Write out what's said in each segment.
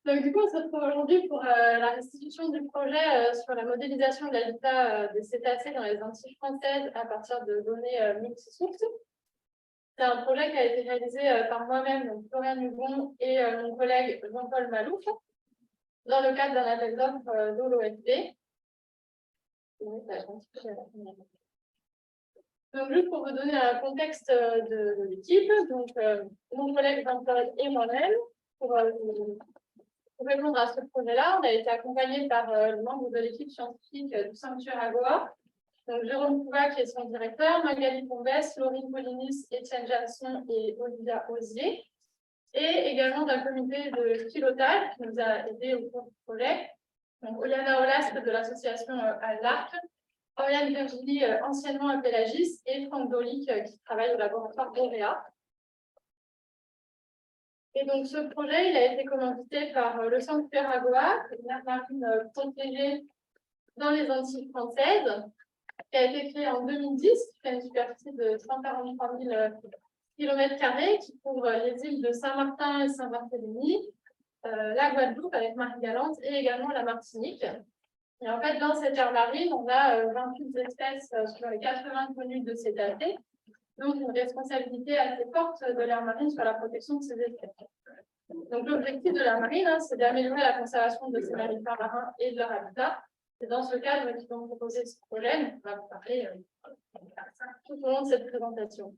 Donc, du coup, on se retrouve aujourd'hui pour la restitution du projet sur la modélisation de l'habitat des cétacés dans les Antilles françaises à partir de données multisources. C'est un projet qui a été réalisé par moi-même, donc Florian Hugon, et mon collègue Jean-Paul Malouf, dans le cadre d'un appel d'offres de l'OFB. Donc, juste pour vous donner un contexte de l'équipe, donc mon collègue Jean-Paul et moi-même, pour répondre à ce projet-là, on a été accompagné par le membre de l'équipe scientifique du Sanctuaire Agora, donc Jérôme Couva qui est son directeur, Magali Pombès, Laurine Polinis, Étienne Jasson et Olivia Osier, et également d'un comité de pilotage qui nous a aidés au cours du projet. Donc Oliana Olasque de l'association ALARC, Oriane Virginie, anciennement à Pélagis, et Franck Dolic qui travaille au laboratoire Borea. Et donc, ce projet, il a été commandité par le Sanctuaire Agora, une aire marine protégée dans les Antilles françaises, qui a été créée en 2010, qui fait une superficie de 143 000 km², qui couvre les îles de Saint-Martin et Saint-Barthélemy, la Guadeloupe avec Marie-Galante et également la Martinique. Et en fait, dans cette aire marine, on a 28 espèces sur les 80 connues de cétacés, donc une responsabilité assez forte de l'aire marine sur la protection de ces espèces. Donc l'objectif de l'aire marine, c'est d'améliorer la conservation de ces mammifères marins et de leur habitat. C'est dans ce cadre qu'ils vont proposer ce projet. On va vous parler tout au long de cette présentation.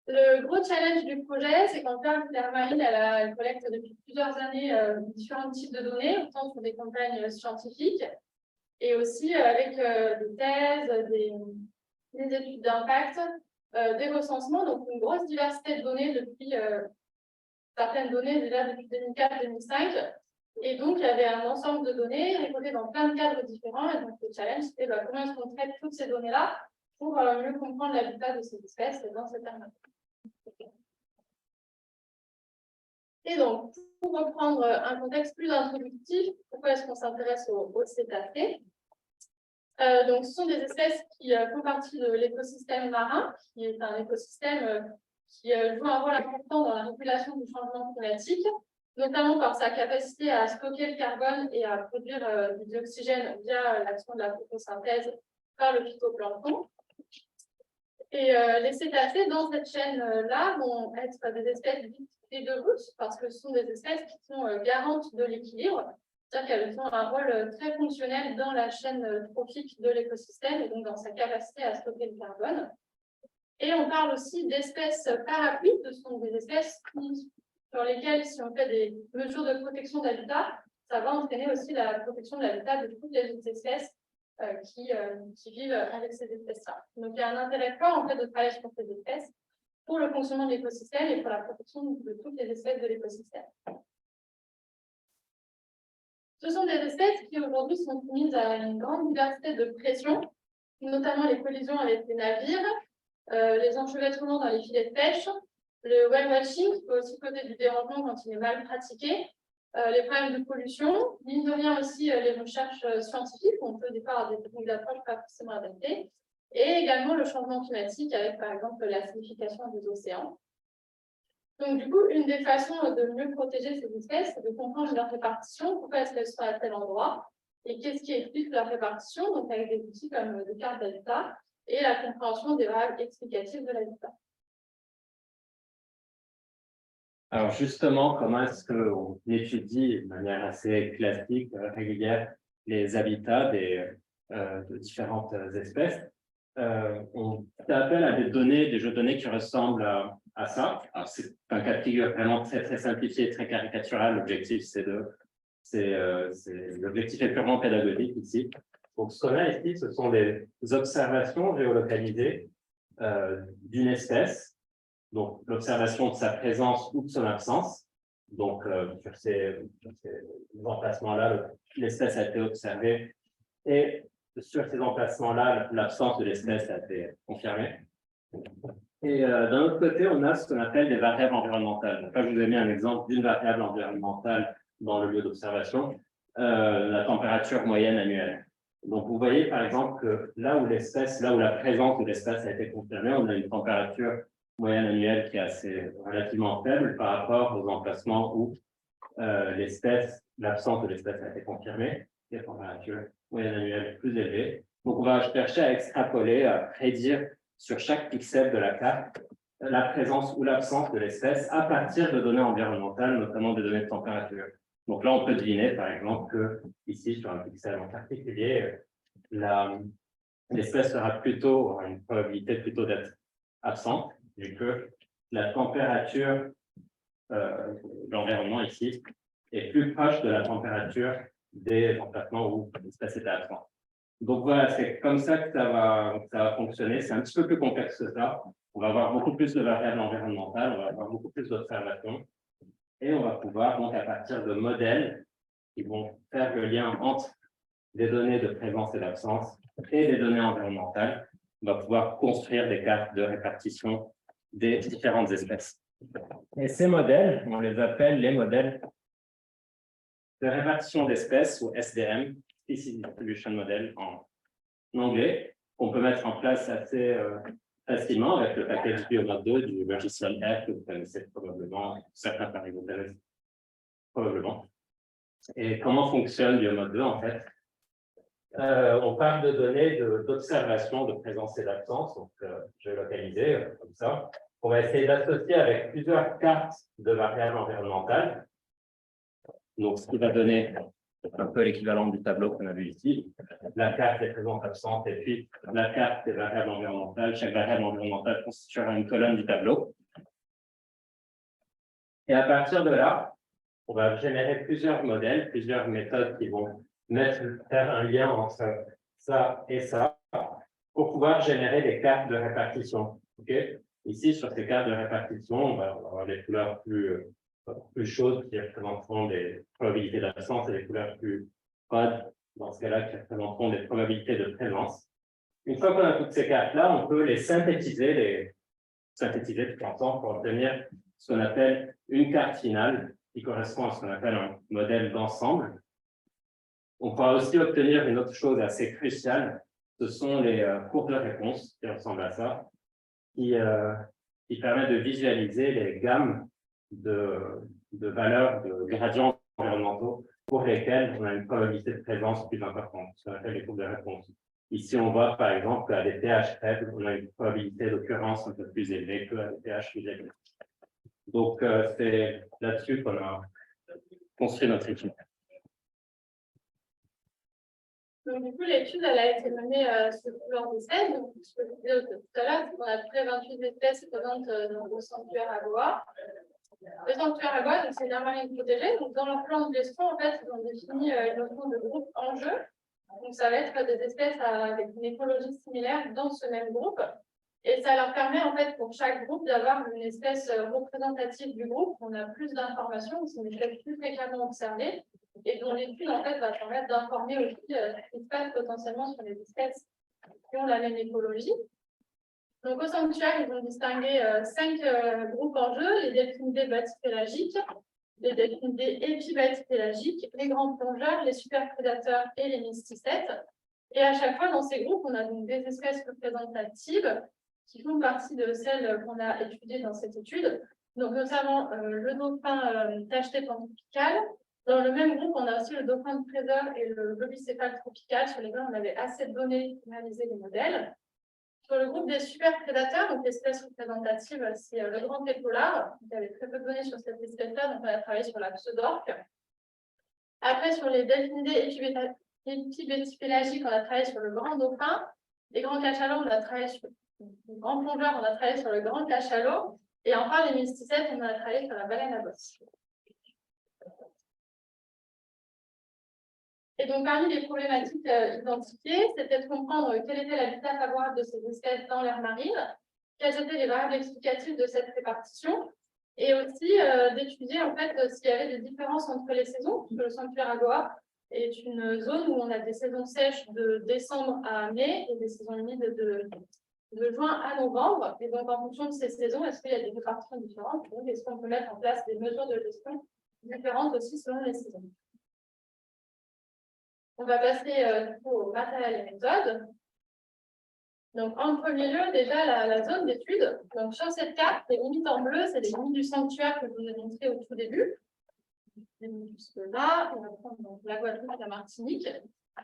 Le gros challenge du projet, c'est qu'en fait, l'aire marine, elle collecte depuis plusieurs années différents types de données, autant sur des campagnes scientifiques et aussi avec des thèses, des études d'impact, des recensements, donc une grosse diversité de données depuis certaines données déjà depuis 2004-2005. Et donc, il y avait un ensemble de données récoltées dans plein de cadres différents. Et donc, le challenge, c'était comment est-ce qu'on traite toutes ces données-là pour mieux comprendre l'habitat de ces espèces dans cette aire. Et donc, pour reprendre un contexte plus introductif, pourquoi est-ce qu'on s'intéresse aux cétacés? Donc, ce sont des espèces qui font partie de l'écosystème marin, qui est un écosystème qui joue un rôle important dans la régulation du changement climatique, notamment par sa capacité à stocker le carbone et à produire du dioxygène via l'action de la photosynthèse par le phytoplancton. Et les cétacés, dans cette chaîne-là, vont être des espèces dites clés de voûte, parce que ce sont des espèces qui sont garantes de l'équilibre, c'est-à-dire qu'elles ont un rôle très fonctionnel dans la chaîne trophique de l'écosystème, et donc dans sa capacité à stocker le carbone. Et on parle aussi d'espèces parapluies, ce sont des espèces sur lesquelles, si on fait des mesures de protection d'habitat, ça va entraîner aussi la protection de l'habitat de toutes les autres espèces qui vivent avec ces espèces-là. Donc, il y a un intérêt fort en fait, de travailler sur ces espèces pour le fonctionnement de l'écosystème et pour la protection de toutes les espèces de l'écosystème. Ce sont des espèces qui aujourd'hui sont soumises à une grande diversité de pressions, notamment les collisions avec les navires, les enchevêtrements dans les filets de pêche, le whale watching, qui peut aussi causer du dérangement quand il est mal pratiqué, les problèmes de pollution, mine de rien aussi les recherches scientifiques, on peut au départ avoir des techniques d'approche pas forcément adaptées, et également le changement climatique avec par exemple la acidification des océans. Donc du coup, une des façons de mieux protéger ces espèces, c'est de comprendre leur répartition, pourquoi est-ce qu'elles sont à tel endroit, et qu'est-ce qui explique leur répartition, donc avec des outils comme des cartes d'habitat, et la compréhension des variables explicatives de l'habitat. Alors justement, comment est-ce qu'on étudie de manière assez classique, régulière, les habitats de différentes espèces? On fait appel à des jeux de données qui ressemblent à ça. C'est un cas de figure vraiment très, très simplifié, très caricatural. L'objectif, l'objectif est purement pédagogique ici. Donc, ce qu'on a ici, ce sont des observations géolocalisées d'une espèce. Donc, l'observation de sa présence ou de son absence. Donc, sur ces emplacements-là, l'espèce a été observée et sur ces emplacements-là, l'absence de l'espèce a été confirmée. Et d'un autre côté, on a ce qu'on appelle des variables environnementales. Donc, là, je vous ai mis un exemple d'une variable environnementale dans le lieu d'observation, la température moyenne annuelle. Donc, vous voyez, par exemple, que là où la présence de l'espèce a été confirmée, on a une température moyenne annuelle qui est relativement faible par rapport aux emplacements où l'espèce, l'absence de l'espèce a été confirmée, les températures moyennes annuelles plus élevées. Donc, on va chercher à extrapoler, à prédire sur chaque pixel de la carte la présence ou l'absence de l'espèce à partir de données environnementales, notamment des données de température. Donc là, on peut deviner, par exemple, que ici, sur un pixel en particulier, l'espèce sera plutôt, aura une probabilité plutôt d'être absente, vu que la température de l'environnement ici est plus proche de la température des emplacements où l'espèce était absente. Donc voilà, c'est comme ça que ça va fonctionner. C'est un petit peu plus complexe que ça. On va avoir beaucoup plus de variables environnementales, on va avoir beaucoup plus d'observations. Et on va pouvoir, donc, à partir de modèles qui vont faire le lien entre des données de présence et d'absence et des données environnementales, on va pouvoir construire des cartes de répartition des différentes espèces. Et ces modèles, on les appelle les modèles de répartition d'espèces, ou SDM, Species Distribution Model en anglais, qu'on peut mettre en place assez facilement avec le package Biomod 2 du logiciel R que vous connaissez probablement, certains parmi vous connaissent probablement. Et comment fonctionne Biomod 2 en fait? On parle de données d'observation de présence et d'absence, donc géolocalisées comme ça. On va essayer d'associer avec plusieurs cartes de variables environnementales. Donc, ce qui va donner un peu l'équivalent du tableau qu'on a vu ici. La carte des présences absentes et puis la carte des variables environnementales. Chaque variable environnementale constituera une colonne du tableau. Et à partir de là, on va générer plusieurs modèles, plusieurs méthodes qui vont faire un lien entre ça et ça pour pouvoir générer des cartes de répartition. Okay? Ici, sur ces cartes de répartition, on va avoir des couleurs plus chaudes qui représenteront des probabilités d'absence et des couleurs plus froides, dans ce cas-là, qui représenteront des probabilités de présence. Une fois qu'on a toutes ces cartes-là, on peut les synthétiser tout ensemble pour obtenir ce qu'on appelle une carte finale qui correspond à ce qu'on appelle un modèle d'ensemble. On pourra aussi obtenir une autre chose assez cruciale, ce sont les courbes de réponse qui ressemblent à ça, qui permettent de visualiser les gammes de valeurs de gradients environnementaux pour lesquels on a une probabilité de présence plus importante, ce qu'on appelle les courbes de réponse. Ici, on voit par exemple qu'à des pH faibles, on a une probabilité d'occurrence un peu plus élevée qu'à des pH plus élevés. Donc, c'est là-dessus qu'on a construit notre étude. Donc, du coup, l'étude elle a été menée sur plusieurs espèces. Donc, ce que je disais tout à l'heure, c'est qu'on a près 28 espèces présentes dans le sanctuaire à Goa. Le sanctuaire à Goa, c'est une aire marine protégée. Donc, dans leur plan de gestion, en fait, ils ont défini une notion de groupe en jeu. Donc, ça va être des espèces avec une écologie similaire dans ce même groupe. Et ça leur permet, en fait, pour chaque groupe, d'avoir une espèce représentative du groupe. On a plus d'informations, c'est une espèce plus fréquemment observée, et dont l'étude, en fait, va permettre d'informer aussi ce qui se passe potentiellement sur les espèces qui ont la même écologie. Donc, au sanctuaire, ils ont distingué 5 groupes en jeu, les delphinidés batypélagiques, les delphinidés épibatypélagiques, les grands plongeurs, les superprédateurs et les mysticètes. Et à chaque fois, dans ces groupes, on a donc des espèces représentatives qui font partie de celles qu'on a étudiées dans cette étude. Donc, notamment le dauphin tacheté pantropical. Dans le même groupe, on a aussi le dauphin de trésor et le globicéphale tropical, sur lesquels on avait assez de données pour réaliser les modèles. Sur le groupe des superprédateurs, donc l'espèce représentative, c'est le grand épaulard. Il y avait très peu de données sur cette espèce-là, donc on a travaillé sur la pseudorque. Après, sur les delphinidés épibétypélagiques, on a travaillé sur le grand dauphin. Les grands cachalots, on a travaillé sur le grand plongeur, on a travaillé sur le grand cachalot. Et enfin, les mysticètes, on a travaillé sur la baleine à bosse. Et donc, parmi les problématiques identifiées, c'était de comprendre quel était l'habitat favorable de ces espèces dans l'air marine, quelles étaient les variables explicatives de cette répartition, et aussi d'étudier en fait s'il y avait des différences entre les saisons, puisque le sanctuaire à Goa est une zone où on a des saisons sèches de décembre à mai et des saisons humides de juin à novembre. Et donc, en fonction de ces saisons, est-ce qu'il y a des répartitions différentes? Donc, est-ce qu'on peut mettre en place des mesures de gestion différentes aussi selon les saisons? On va passer du coup au matériel et méthode. Donc, en premier lieu, déjà, la zone d'étude. Donc, sur cette carte, les limites en bleu, c'est les limites du sanctuaire que je vous ai montré au tout début. jusque-là, on va prendre donc la Guadeloupe et la Martinique.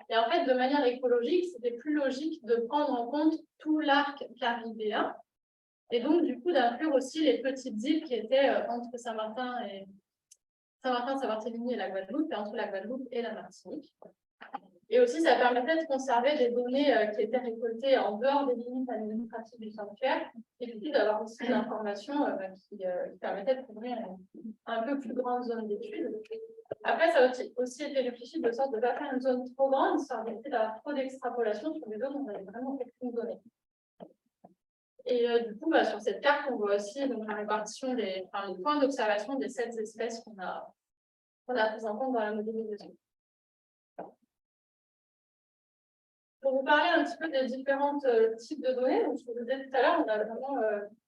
Et en fait, de manière écologique, c'était plus logique de prendre en compte tout l'arc caribéen, et donc du coup d'inclure aussi les petites îles qui étaient entre Saint-Martin, Saint-Barthélemy et la Guadeloupe, et entre la Guadeloupe et la Martinique. Et aussi, ça permettait de conserver des données qui étaient récoltées en dehors des limites administratives du sanctuaire, et puis d'avoir aussi des informations qui permettaient de couvrir un peu plus grande zone d'études. Après, ça a aussi été réfléchi de sorte de ne pas faire une zone trop grande, histoire d'éviter d'avoir trop d'extrapolation sur des zones où on avait vraiment aucune donnée. Et du coup, sur cette carte, on voit aussi donc, la répartition les points d'observation des 7 espèces qu'on a prises en compte dans la modélisation. Pour vous parler un petit peu des différents types de données, donc, je vous disais tout à l'heure, on a vraiment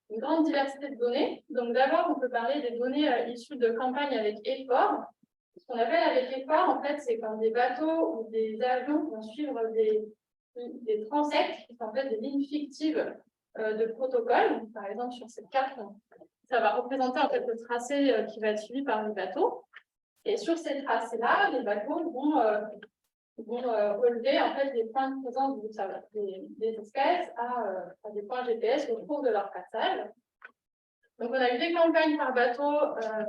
une grande diversité de données. Donc d'abord, on peut parler des données issues de campagnes avec effort. Ce qu'on appelle avec effort, en fait, c'est quand des bateaux ou des avions vont suivre des transects, qui sont en fait des lignes fictives de protocole. Donc, par exemple, sur cette carte, ça va représenter en fait le tracé qui va être suivi par les bateaux. Et sur ces tracés-là, les bateaux vont relever en fait les points de présence des espèces à des points GPS au cours de leur passage. Donc, on a eu des campagnes par bateau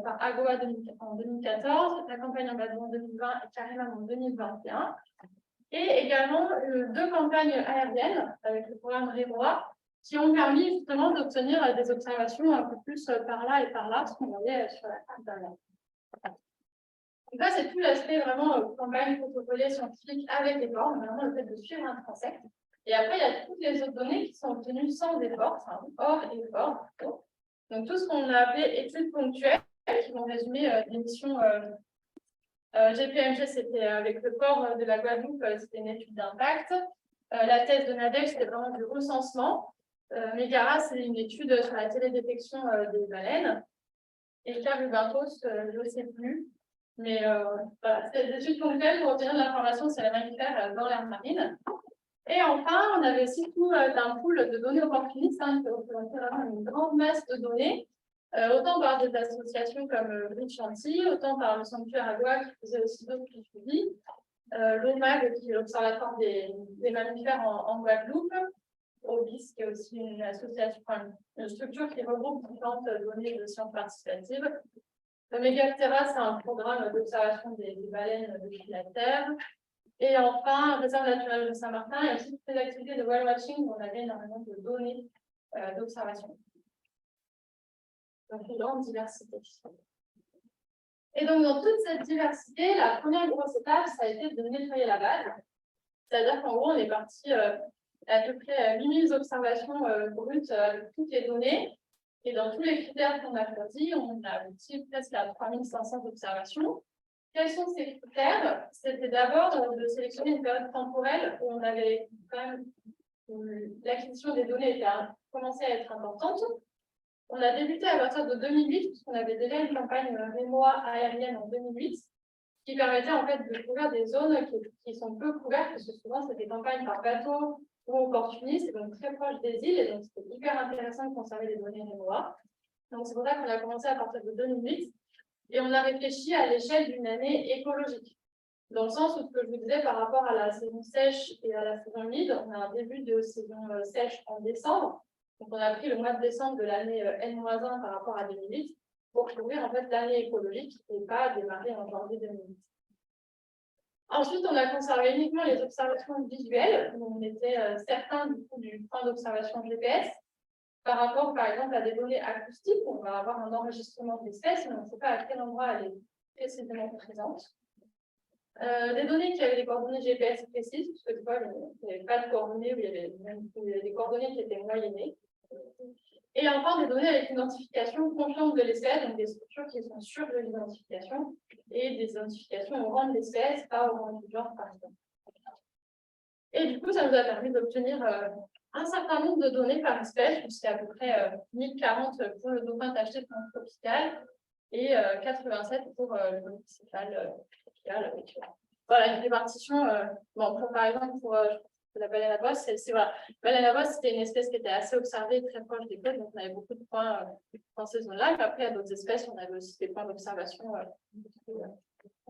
par AGOA en 2014, la campagne en bateau en 2020 et Caribam en 2021. Et également 2 campagnes aériennes avec le programme REMOA qui ont permis justement d'obtenir des observations un peu plus par là et par là, ce qu'on voyait sur la carte d'avant. Donc là, c'est tout l'aspect vraiment campagne protocolée scientifique avec les formes, vraiment le fait de suivre un transect. Et après, il y a toutes les autres données qui sont obtenues sans effort, enfin, hors effort. Donc tout ce qu'on a appelé études ponctuelles, qui vont résumer l'émission GPMG, c'était avec le port de la Guadeloupe, c'était une étude d'impact. La thèse de Nadège, c'était vraiment du recensement. Megara, c'est une étude sur la télédétection des baleines. Et Caribintos, je ne sais plus. Mais voilà, c'est des études ponctuelles pour obtenir de l'information sur les mammifères dans l'air marine. Et enfin, on avait aussi tout un pool de données opportunistes qui représentait vraiment une grande masse de données, autant par des associations comme Bridge Chanty, autant par le sanctuaire AGOA qui faisait aussi d'autres suivis, l'OMAG qui est l'Observatoire des mammifères en Guadeloupe, OBIS qui est aussi une association, une structure qui regroupe différentes données de sciences participatives. Le Megaptera, c'est un programme d'observation des baleines depuis la Terre. Et enfin, réserve naturelle de Saint-Martin et aussi toutes les activités de whale watching où on avait énormément de données d'observation. Donc, une grande diversité. Et donc, dans toute cette diversité, la première grosse étape, ça a été de nettoyer la base. C'est-à-dire qu'en gros, on est parti à peu près 8000 observations brutes avec toutes les données. Et dans tous les critères qu'on a choisis, on a abouti presque à 3500 observations. Quels sont ces critères? C'était d'abord de sélectionner une période temporelle où on avait quand même l'acquisition des données commençait à être importante. On a débuté à partir de 2008, puisqu'on avait déjà une campagne mémoire aérienne en 2008, qui permettait en fait de couvrir des zones qui sont peu couvertes, parce que souvent c'est des campagnes par bateau ou opportunistes, et donc très proches des îles, et donc c'était hyper intéressant de conserver les données mémoire. Donc c'est pour ça qu'on a commencé à partir de 2008. Et on a réfléchi à l'échelle d'une année écologique. Dans le sens où, ce que je vous disais, par rapport à la saison sèche et à la saison humide, on a un début de saison sèche en décembre. Donc, on a pris le mois de décembre de l'année N-1 par rapport à 2008 pour couvrir en fait l'année écologique et pas démarrer en janvier 2008. Ensuite, on a conservé uniquement les observations visuelles. On était certains du point d'observation GPS. Par rapport, par exemple, à des données acoustiques, on va avoir un enregistrement d'espèces, mais on ne sait pas à quel endroit elle est précisément présente. Des données qui avaient des coordonnées GPS précises, parce que des fois, il n'y avait pas de coordonnées, où il y avait des coordonnées qui étaient moyennées. Et enfin, des données avec une identification confiante de l'espèce, donc des structures qui sont sûres de l'identification, et des identifications au rang de l'espèce, pas au rang du genre, par exemple. Et du coup, ça nous a permis d'obtenir un certain nombre de données par espèce, jusqu'à à peu près 1040 pour le dauphin tacheté tropical et 87 pour le municipal tropical. Voilà, une répartition, bon, par exemple, pour la baleine à bosse, voilà. La baleine à bosse, c'était une espèce qui était assez observée, très proche des côtes, donc on avait beaucoup de points dans ces zones-là. Et après, il y a d'autres espèces, on avait aussi des points d'observation un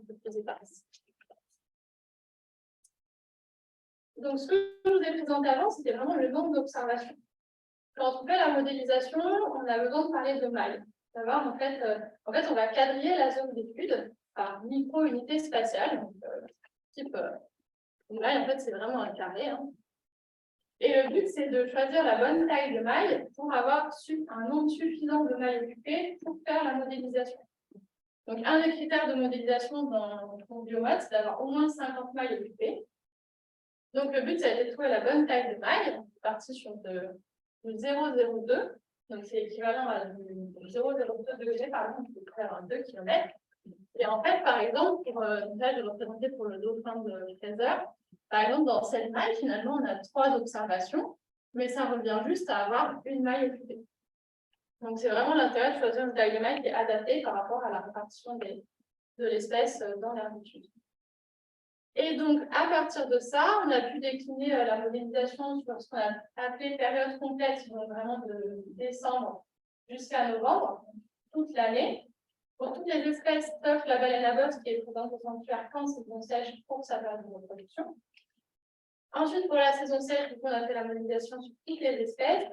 peu plus éparses. Donc, ce que je vous ai présenté avant, c'était vraiment le nombre d'observations. Quand on fait la modélisation, on a besoin de parler de mailles. D'accord, en fait, on va quadriller la zone d'étude par micro-unité spatiale. Donc, type une maille, en fait, c'est vraiment un carré. Hein. Et le but, c'est de choisir la bonne taille de maille pour avoir un nombre suffisant de mailles occupées pour faire la modélisation. Donc, un des critères de modélisation dans mon biomode, c'est d'avoir au moins 50 mailles occupées. Donc, le but, ça a été de trouver la bonne taille de maille. On est parti sur de 0,02. Donc, c'est équivalent à 0,02 degrés, par exemple, pour faire 2 km. Et en fait, par exemple, là, je vais représenter pour le dauphin de Fraser. Par exemple, dans cette maille, finalement, on a 3 observations, mais ça revient juste à avoir une maille occupée. Donc, c'est vraiment l'intérêt de choisir une taille de maille qui est adaptée par rapport à la répartition de l'espèce dans l'aire d'étude. Et donc, à partir de ça, on a pu décliner la modélisation sur ce qu'on a appelé période complète, donc vraiment de décembre jusqu'à novembre, toute l'année. Pour toutes les espèces, sauf la baleine à bosse qui est présente au sanctuaire quand saison sèche pour sa période de reproduction. Ensuite, pour la saison sèche, on a fait la modélisation sur toutes les espèces.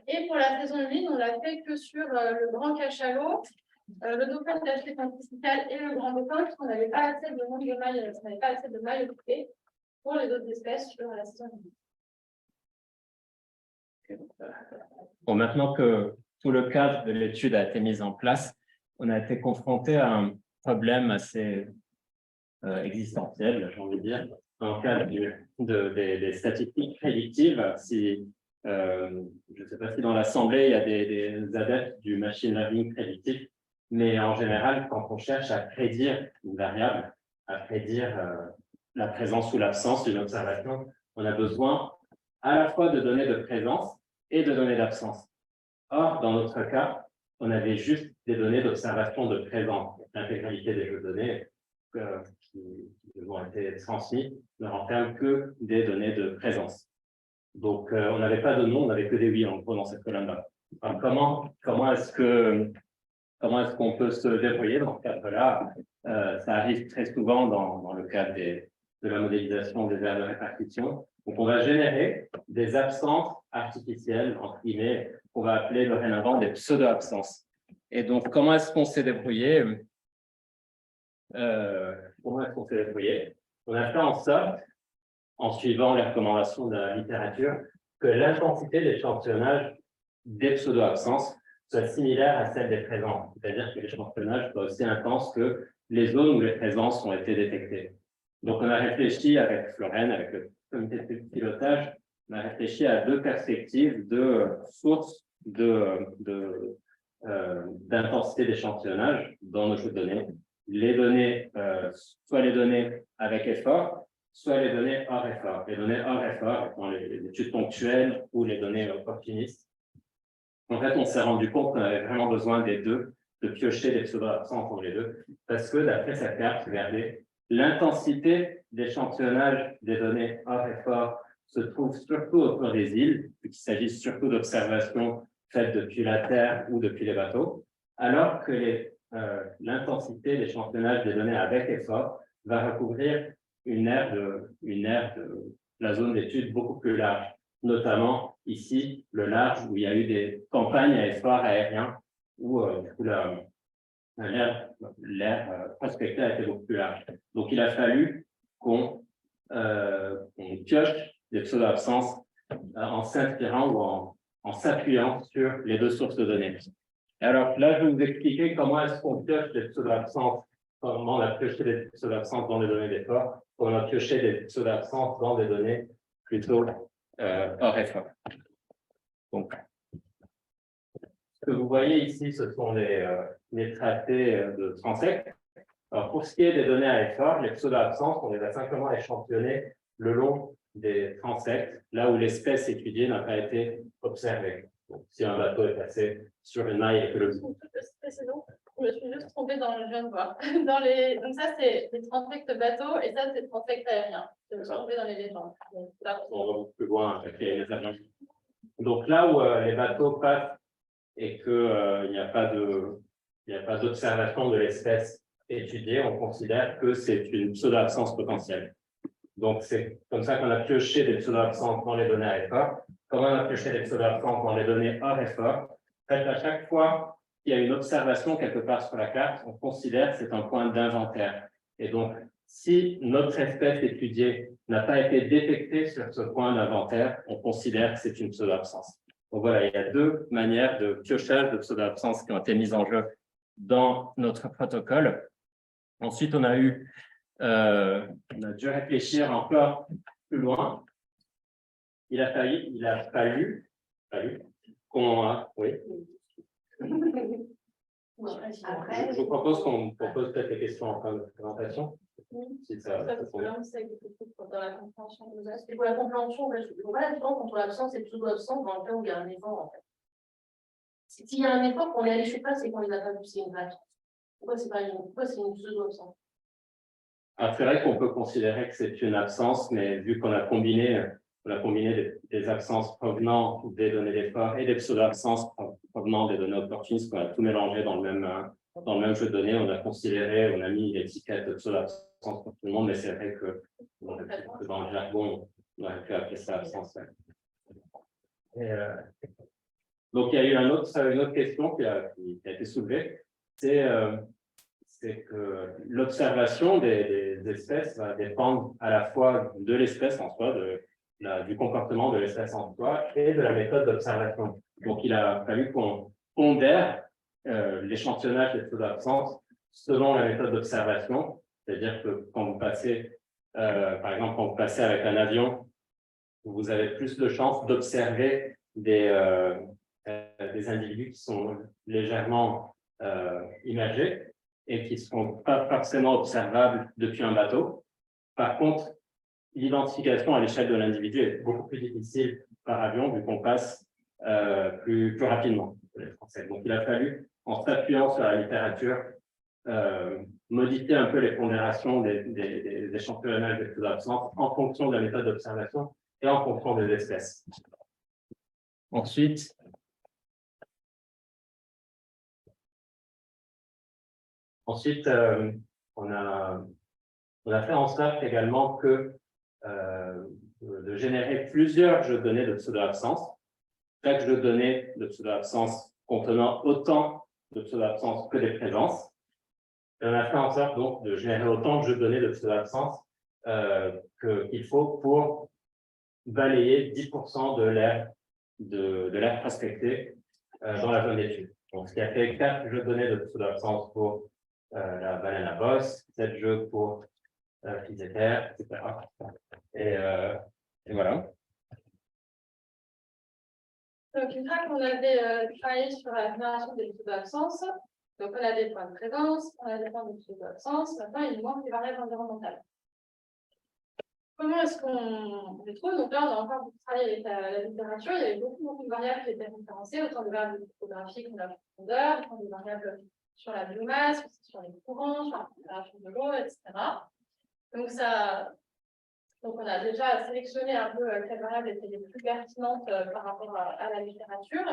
Et pour la saison humide, on l'a fait que sur le grand cachalot, le dauphin d'Afrique pontificale et le grand dauphin, parce qu'on n'avait pas assez de nombre de mailles, on n'avait pas assez de mailles occupées pour les autres espèces sur la saison humide. Bon, maintenant que tout le cadre de l'étude a été mis en place, on a été confronté à un problème assez existentiel, j'ai envie de dire, dans le cadre des statistiques prédictives. Si, je ne sais pas si dans l'Assemblée, il y a des adeptes du machine learning prédictif, mais en général, quand on cherche à prédire une variable, à prédire la présence ou l'absence d'une observation, on a besoin à la fois de données de présence et de données d'absence. Or, dans notre cas, on avait juste des données d'observation de présence. L'intégralité des jeux de données qui nous ont été transmis ne renferment que des données de présence. Donc, on n'avait pas de nom, on n'avait que des oui en gros dans cette colonne-là. Comment est-ce qu'on peut se débrouiller dans ce cadre-là? Ça arrive très souvent dans le cadre de la modélisation des aires de répartition. Donc, on va générer des absences artificielles, entre guillemets, qu'on va appeler dorénavant des pseudo-absences. Et donc, comment est-ce qu'on s'est débrouillé? On a fait en sorte, en suivant les recommandations de la littérature, que l'intensité d'échantillonnage des pseudo-absences soit similaire à celle des présences. C'est-à-dire que l'échantillonnage soit aussi intense que les zones où les présences ont été détectées. Donc, on a réfléchi avec Florène, avec le comité de pilotage, on a réfléchi à 2 perspectives de sources d'intensité d'échantillonnage dans nos jeux de données. Les données, soit les données avec effort, soit les données hors effort. Les données hors effort étant les études ponctuelles ou les données opportunistes. En fait, on s'est rendu compte qu'on avait vraiment besoin des deux, de piocher des pseudo-absents pour les deux, parce que d'après cette carte, regardez, l'intensité d'échantillonnage des données hors effort se trouve surtout autour des îles, puisqu'il s'agit surtout d'observations faites depuis la Terre ou depuis les bateaux, alors que l'intensité d'échantillonnage des données avec effort va recouvrir une aire de la zone d'étude beaucoup plus large, notamment ici, le large, où il y a eu des campagnes à effort aérien, où du coup, l'air prospecté a été beaucoup plus large. Donc, il a fallu qu'on pioche des pseudo-absences en s'inspirant ou en s'appuyant sur les 2 sources de données. Alors là, je vais vous expliquer comment est-ce qu'on pioche des pseudo-absences, comment on a pioché des pseudo-absences dans des données d'effort, comment on a pioché des pseudo-absences dans des données plutôt hors effort. Donc, ce que vous voyez ici, ce sont les traités de transect. Alors, pour ce qui est des données à effort, les pseudo-absences, on les a simplement échantillonnées le long des transects, là où l'espèce étudiée n'a pas été observée. Donc, si un bateau est passé sur une maille et que le... Je me suis juste trompée dans le, je viens de voir. Donc ça, c'est les transects bateaux et ça, c'est les transects aériens. Je me suis trompée dans les légendes. On va plus loin avec les avions. Donc là où les bateaux passent et qu'il n'y a pas d'observation de l'espèce étudiée, on considère que c'est une pseudo-absence potentielle. Donc c'est comme ça qu'on a pioché des pseudo-absences dans les données à effort. Comment on a pioché des pseudo-absences dans les données hors effort? En fait, à chaque fois qu'il y a une observation quelque part sur la carte, on considère que c'est un point d'inventaire. Et donc, si notre espèce étudiée n'a pas été détectée sur ce point d'inventaire, on considère que c'est une pseudo-absence. Donc voilà, il y a deux manières de piochage de pseudo-absence qui ont été mises en jeu dans notre protocole. Ensuite, on a dû réfléchir encore plus loin. Il a fallu qu'on... Oui. Après, je vous propose qu'on pose peut-être les questions en fin de présentation. Si ça dans la compréhension. Et pour la compréhension, voilà la différence entre l'absence et le pseudo-absence dans le cas où il y a un effort, en fait. S'il y a un effort qu'on est allé chez place et qu'on les a pas vus, c'est une vraie absence. Pourquoi c'est une pseudo-absence? C'est vrai qu'on peut considérer que c'est une absence, mais vu qu'on a combiné des absences provenant des données d'effort et des pseudo-absences provenant des données opportunistes, qu'on a tout mélangé dans le même jeu de données, on a mis l'étiquette de pseudo-absence pour tout le monde, mais c'est vrai que dans le jargon, on aurait pu appeler ça absence. Donc, il y a eu une autre question qui a été soulevée, c'est que l'observation des espèces va dépendre à la fois de l'espèce en soi, du comportement de l'espèce en soi et de la méthode d'observation. Donc, il a fallu qu'on pondère l'échantillonnage des taux d'absence selon la méthode d'observation. C'est-à-dire que quand vous passez, par exemple, quand vous passez avec un avion, vous avez plus de chances d'observer des individus qui sont légèrement imagés et qui ne sont pas forcément observables depuis un bateau. Par contre, l'identification à l'échelle de l'individu est beaucoup plus difficile par avion vu qu'on passe plus rapidement. Donc, il a fallu, en s'appuyant sur la littérature, modifier un peu les pondérations des échantillonnages des taux d'absence en fonction de la méthode d'observation et en fonction des espèces. Ensuite, on a fait en sorte également de générer plusieurs jeux de données de pseudo-absence. Chaque jeu de données de pseudo-absence contenant autant de pseudo-absence que des présences. Et on a fait en sorte donc de générer autant de jeux de données de pseudo-absence qu'il faut pour balayer 10% de l'air prospecté dans la zone d'étude. Donc, ce qui a fait 4 jeux de données de pseudo-absence pour la baleine à bosse, 7 jeux pour Physéter, etc. Et voilà. Donc, une fois qu'on avait travaillé sur la génération des pseudo-absences, donc on a des points de présence, on a des points de pseudo-absence, maintenant il nous manque des variables environnementales. Comment est-ce qu'on les trouve? Donc là, on a encore beaucoup travaillé avec la littérature, il y avait beaucoup de variables qui étaient référencées, autant de variables topographiques que la profondeur, autant de variables sur la biomasse, sur les courants, sur la température de l'eau, etc. Donc, on a déjà sélectionné un peu quelles variables étaient les plus pertinentes par rapport à la littérature.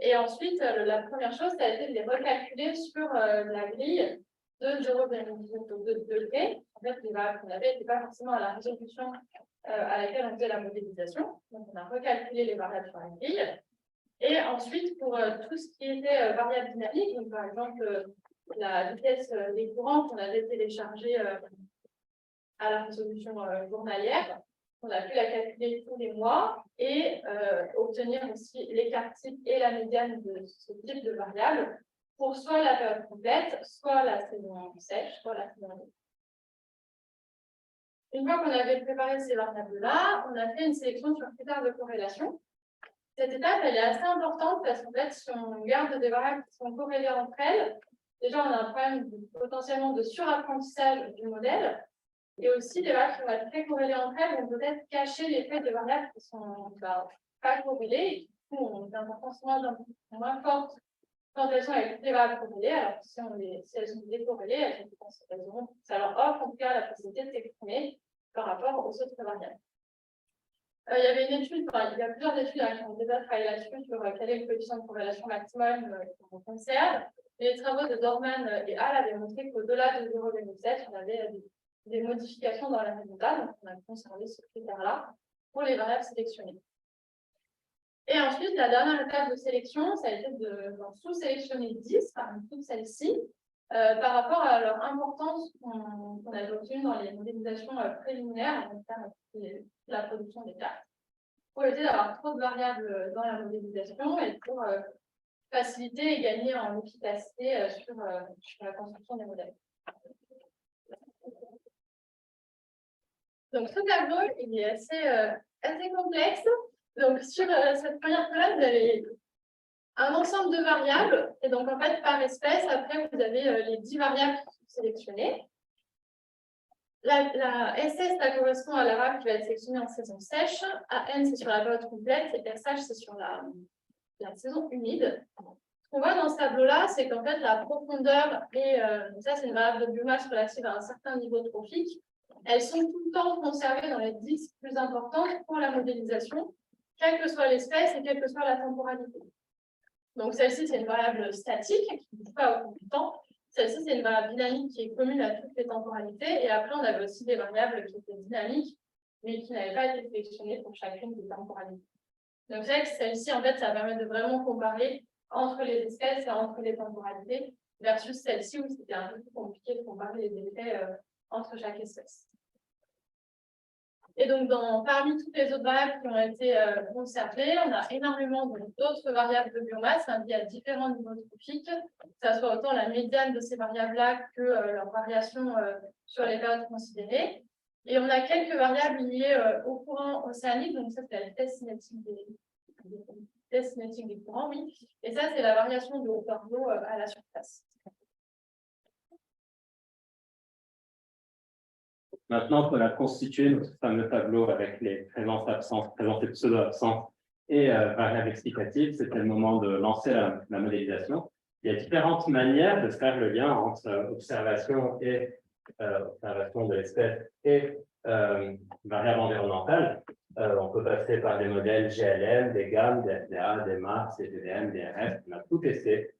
Et ensuite, la première chose, ça a été de les recalculer sur la grille de 0,18 degrés. En fait, les variables qu'on avait n'étaient pas forcément à la résolution à laquelle on faisait la modélisation. Donc, on a recalculé les variables sur la grille. Et ensuite, pour tout ce qui était variable dynamique, donc par exemple, la vitesse des courants qu'on avait téléchargée à la résolution journalière. On a pu la calculer tous les mois et obtenir aussi l'écart type et la médiane de ce type de variable pour soit la période complète, soit la saison sèche, soit la saison humide. Une fois qu'on avait préparé ces variables-là, on a fait une sélection sur critères de corrélation. Cette étape, elle est assez importante parce qu'en fait, si on garde des variables qui sont corrélées entre elles, déjà, on a un problème potentiellement de surapprentissage du modèle. Et aussi, des variables qui vont être très corrélées entre elles vont peut-être cacher l'effet des variables qui ne sont pas corrélées et qui ont une importance moins forte représentation avec toutes les variables corrélées. Alors, si elles sont décorrélées, ça leur offre en tout cas la possibilité de s'exprimer par rapport aux autres variables. Il y avait une étude, il y a plusieurs études qui ont déjà travaillé là-dessus sur quel est le coefficient de corrélation maximum qu'on conserve. Les travaux de Dorman et Hall avaient montré qu'au-delà de 0,7, on avait des modifications dans les résultats, donc on a conservé ce critère-là pour les variables sélectionnées. Et ensuite, la dernière étape de sélection, ça a été d'en sous-sélectionner 10 parmi toutes celles-ci, par rapport à leur importance qu'on avait obtenue dans les modélisations préliminaires, en termes de la production des cartes, pour éviter d'avoir trop de variables dans la modélisation et pour faciliter et gagner en efficacité sur la construction des modèles. Donc, ce tableau, il est assez complexe. Donc, sur cette première colonne, vous avez un ensemble de variables. Et donc, en fait, par espèce, après, vous avez les 10 variables qui sont sélectionnées. La SS, ça correspond à l'arabe qui va être sélectionnée en saison sèche. AN, c'est sur la période complète. Et SH, c'est sur la saison humide. Ce qu'on voit dans ce tableau-là, c'est qu'en fait, la profondeur, et ça, c'est une variable de biomasse relative à un certain niveau trophique, elles sont tout le temps conservées dans les 10 plus importantes pour la modélisation, quelle que soit l'espèce et quelle que soit la temporalité. Donc, celle-ci, c'est une variable statique qui ne bouge pas au cours du temps. Celle-ci, c'est une variable dynamique qui est commune à toutes les temporalités. Et après, on avait aussi des variables qui étaient dynamiques, mais qui n'avaient pas été sélectionnées pour chacune des temporalités. Donc, c'est vrai que celle-ci, en fait, ça permet de vraiment comparer entre les espèces et entre les temporalités, versus celle-ci où c'était un peu plus compliqué de comparer les effets entre chaque espèce. Et donc, parmi toutes les autres variables qui ont été conservées, on a énormément d'autres variables de biomasse liées à différents niveaux trophiques, que ce soit autant la médiane de ces variables-là que leur variation sur les périodes considérées. Et on a quelques variables liées au courant océanique, donc ça, c'est la vitesse cinétique des courants, oui. Et ça, c'est la variation de hauteur d'eau à la surface. Maintenant qu'on a constitué notre fameux tableau avec les présences-absences, présentées pseudo-absences et variables explicatives, c'était le moment de lancer la modélisation. Il y a différentes manières de faire le lien entre observation de l'espèce et variables environnementales. On peut passer par des modèles GLM, des GAM, des FDA, des MARS, des GVM, des RF, on a tout testé.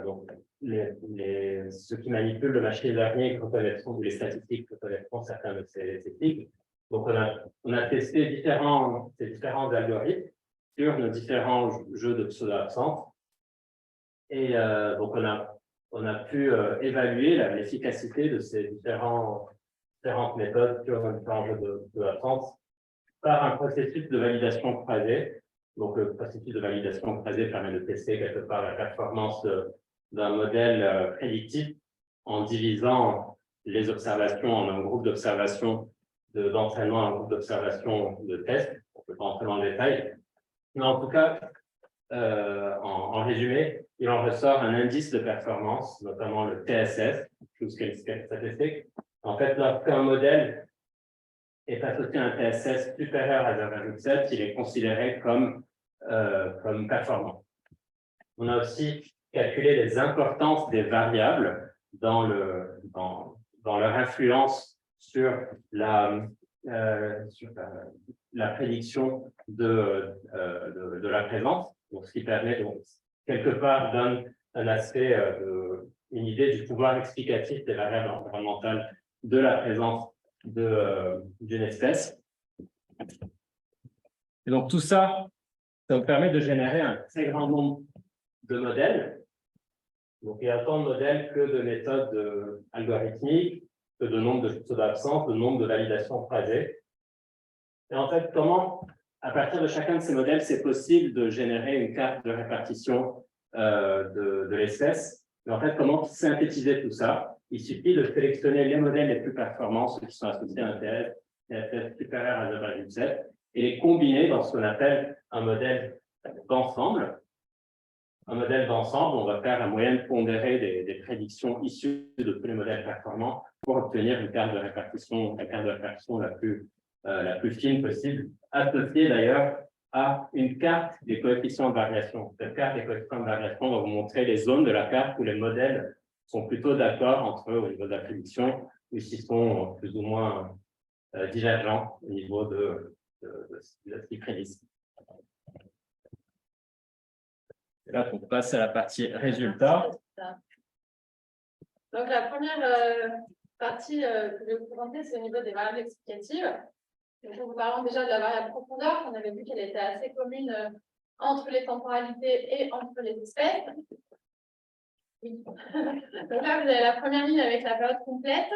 Donc, ceux qui manipulent le machine learning reconnaîtront, ou les statistiques reconnaîtront certains de ces cycles. Donc, on a testé ces différents algorithmes sur nos différents jeux de pseudo-absence. Et donc, on a pu évaluer l'efficacité de ces différentes méthodes sur un différent jeu de pseudo-absence par un processus de validation croisée. Donc, le processus de validation croisée permet de tester quelque part la performance d'un modèle prédictif en divisant les observations en un groupe d'observation d'entraînement, un groupe d'observation de test. On ne peut pas entrer dans le détail. Mais en tout cas, en résumé, il en ressort un indice de performance, notamment le TSS, True Scale Statistic. En fait, lorsqu'un modèle est associé à un TSS supérieur à 0,7, il est considéré comme performant. On a aussi calculé les importances des variables dans leur influence sur la prédiction de la présence, donc ce qui permet, donc, quelque part, donne un aspect, une idée du pouvoir explicatif des variables environnementales de la présence d'une espèce. Et donc, tout ça, ça vous permet de générer un très grand nombre de modèles. Donc, il y a autant de modèles que de méthodes algorithmiques, que de nombre de pseudo-absences, de nombre de validations croisées. Et en fait, comment, à partir de chacun de ces modèles, c'est possible de générer une carte de répartition de l'espèce. Mais en fait, comment synthétiser tout ça? Il suffit de sélectionner les modèles les plus performants, ceux qui sont associés à un TSS supérieur à 0,7, et les combiner dans ce qu'on appelle un modèle d'ensemble. Un modèle d'ensemble, on va faire la moyenne pondérée des prédictions issues de tous les modèles performants pour obtenir une carte de répartition, la carte de répartition la plus fine possible, associée d'ailleurs à une carte des coefficients de variation. Cette carte des coefficients de variation va vous montrer les zones de la carte où les modèles sont plutôt d'accord entre eux au niveau de la prédiction, ou s'ils sont plus ou moins divergents au niveau de ce qu'ils prédisent. Et là, on passe à la partie résultats. Donc, la première partie que je vais vous présenter, c'est au niveau des variables explicatives. Donc, en vous parlant déjà de la variable profondeur, on avait vu qu'elle était assez commune entre les temporalités et entre les espèces. Oui. Donc là, vous avez la première ligne avec la période complète,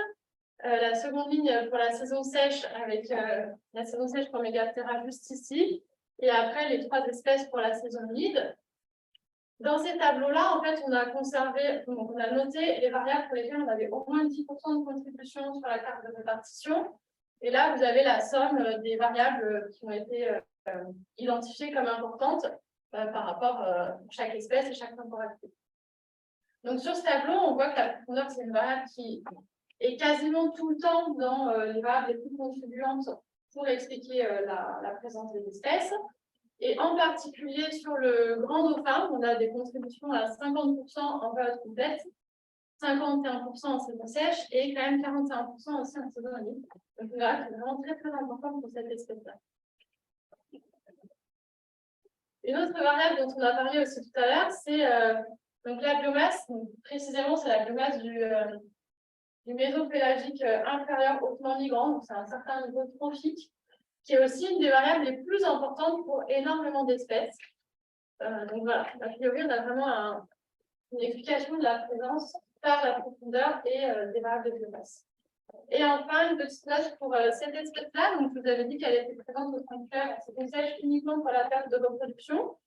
la seconde ligne pour la saison sèche avec la saison sèche pour Megaptera juste ici, et après les trois espèces pour la saison humide. Dans ces tableaux-là, en fait, on a conservé, donc on a noté les variables pour lesquelles on avait au moins 10% de contribution sur la carte de répartition. Et là, vous avez la somme des variables qui ont été identifiées comme importantes par rapport à chaque espèce et chaque temporalité. Donc, sur ce tableau, on voit que la profondeur, c'est une variable qui est quasiment tout le temps dans les variables les plus contribuantes pour expliquer la présence des espèces. Et en particulier sur le grand dauphin, on a des contributions à 50% en période complète, 51% en saison sèche et quand même 41% aussi en saison humide. Donc une variable qui est vraiment très importante pour cette espèce-là. Une autre variable dont on a parlé aussi tout à l'heure, c'est donc la biomasse. Donc, précisément, c'est la biomasse du mésopélagique inférieur hautement migrant, donc c'est un certain niveau trophique, qui est aussi une des variables les plus importantes pour énormément d'espèces. Donc voilà, a priori, on a vraiment une explication de la présence par la profondeur et des variables de biomasse. Et enfin, une petite note pour cette espèce-là. Donc, je vous avais dit qu'elle était présente au sanctuaire. C'est une sèche uniquement pour la perte de reproduction.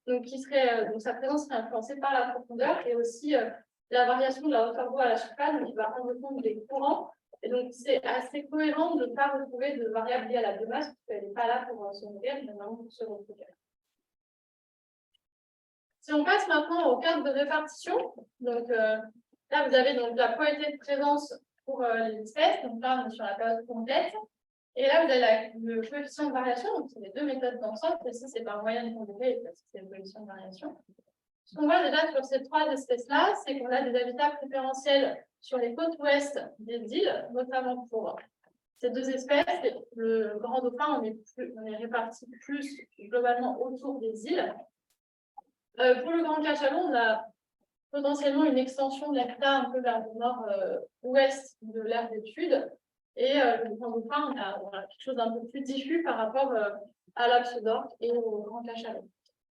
Donc, donc sa présence serait influencée par la profondeur et aussi la variation de la hauteur d'eau à la surface. Donc, il va rendre compte des courants. Et donc, c'est assez cohérent de ne pas retrouver de variable liée à la biomasse, parce qu'elle n'est pas là pour se nourrir, mais vraiment pour se reproduire. Si on passe maintenant aux cartes de répartition, donc là, vous avez donc la probabilité de présence pour les espèces. Donc là, on est sur la période complète. Et là, vous avez le coefficient de variation. Donc, c'est les deux méthodes d'ensemble. Ici, c'est par moyenne pondérée, et c'est le coefficient de variation. Ce qu'on voit déjà sur ces trois espèces-là, c'est qu'on a des habitats préférentiels sur les côtes ouest des îles, notamment pour ces deux espèces. Le grand dauphin, on est réparti plus globalement autour des îles. Pour le grand cachalot, on a potentiellement une extension de l'habitat un peu vers le nord-ouest de l'aire d'étude. Et le grand dauphin, on a quelque chose d'un peu plus diffus par rapport à l'Axe d'Orque et au grand cachalot.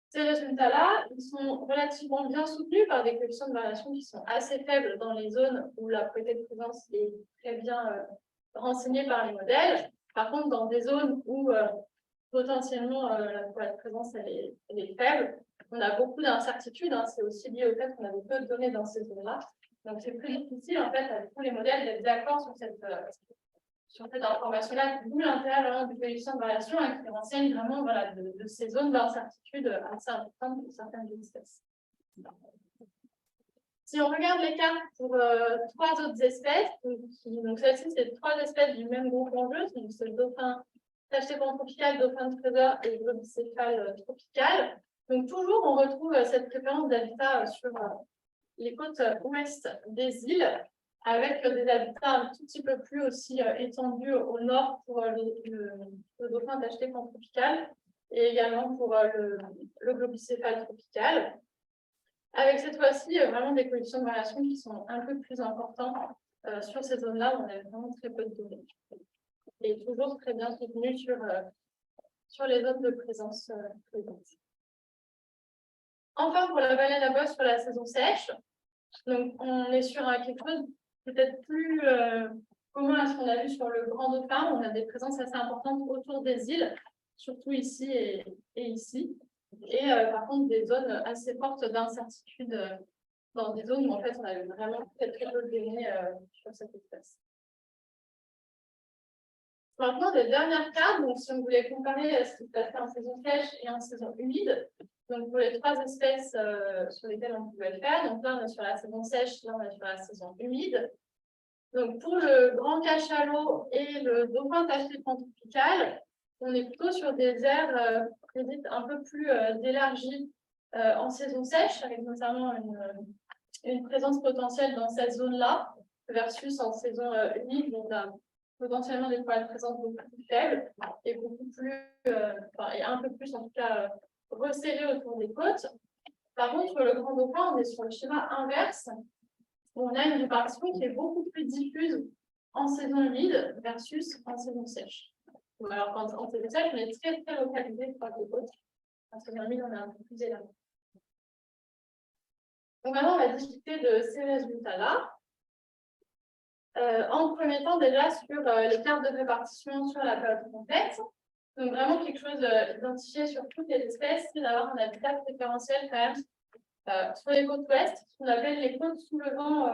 Ces résultats-là, ils sont relativement bien soutenus par des coefficients de variation qui sont assez faibles dans les zones où la probabilité de présence est très bien renseignée par les modèles. Par contre, dans des zones où potentiellement la probabilité de présence elle est faible, on a beaucoup d'incertitudes. Hein. C'est aussi lié au fait qu'on avait peu de données dans ces zones-là. Donc, c'est plus difficile, en fait, avec tous les modèles, d'être d'accord sur cette information-là, d'où l'intérêt du coefficient de variation hein, qui renseigne vraiment voilà, de ces zones d'incertitude assez importantes pour certaines espèces. Si on regarde les cartes pour trois autres espèces, donc celle-ci, c'est trois espèces du même groupe en jeu, donc c'est le dauphin tacheté pantropical, dauphin de trésor et globicéphale tropical. Donc toujours, on retrouve cette préférence d'habitat sur les côtes ouest des îles, avec des habitats un tout petit peu plus aussi étendus au nord pour le dauphin tacheté pantropical et également pour le globicéphale tropical. Avec cette fois-ci vraiment des coefficients de variation qui sont un peu plus importants sur ces zones-là où on a vraiment très peu de données. Et toujours très bien soutenus sur les zones de présence présentes. Enfin, pour la baleine à bosse sur la saison sèche, donc on est sur quelque chose peut-être plus commun à ce qu'on a vu sur le grand dauphin. On a des présences assez importantes autour des îles, surtout ici et ici. Et par contre, des zones assez fortes d'incertitude dans des zones où en fait on avait vraiment très peu de données sur cette espèce. Maintenant, les dernières cartes, donc si on voulait comparer ce qui se passait en saison sèche et en saison humide, donc pour les trois espèces sur lesquelles on pouvait le faire, donc là on est sur la saison sèche, là on est sur la saison humide. Donc pour le grand cachalot et le dauphin tacheté pantropical, on est plutôt sur des aires visite un peu plus élargie en saison sèche, avec notamment une présence potentielle dans cette zone-là, versus en saison humide, où on a potentiellement des poils de présence beaucoup plus faibles et beaucoup plus, et un peu plus en tout cas resserrés autour des côtes. Par contre, sur le Grand Dauphin, on est sur le schéma inverse, où on a une répartition qui est beaucoup plus diffuse en saison humide versus en saison sèche. Alors, en saison sèche, on est très, très localisé par les côtes. En saison humide, on est un peu plus éloigné. Donc, maintenant, on va discuter de ces résultats-là. En premier temps, déjà, sur les cartes de répartition sur la période complète. Donc, vraiment quelque chose identifié sur toutes les espèces, c'est d'avoir un habitat préférentiel quand même sur les côtes ouest, ce qu'on appelle les côtes sous le vent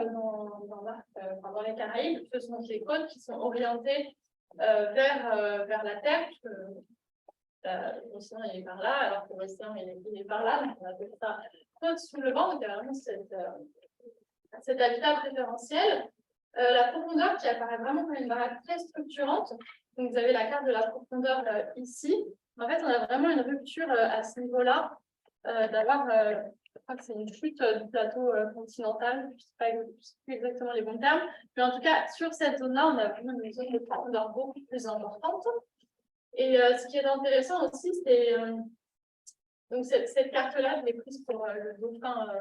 dans les Caraïbes. Ce sont les côtes qui sont orientées vers la Terre, puisque l'océan il est par là, alors que l'océan il est par là, donc on appelle ça côte sous le vent. Donc, il y a vraiment cet habitat préférentiel. La profondeur qui apparaît vraiment comme une variable très structurante. Donc, vous avez la carte de la profondeur ici. En fait, on a vraiment une rupture à ce niveau-là, d'avoir, je crois que c'est une chute du plateau continental, je ne sais plus exactement les bons termes, mais en tout cas, sur cette zone-là, on a vraiment une zone de profondeur beaucoup plus importante. Et ce qui est intéressant aussi, c'est donc cette carte-là, je l'ai prise pour le dauphin.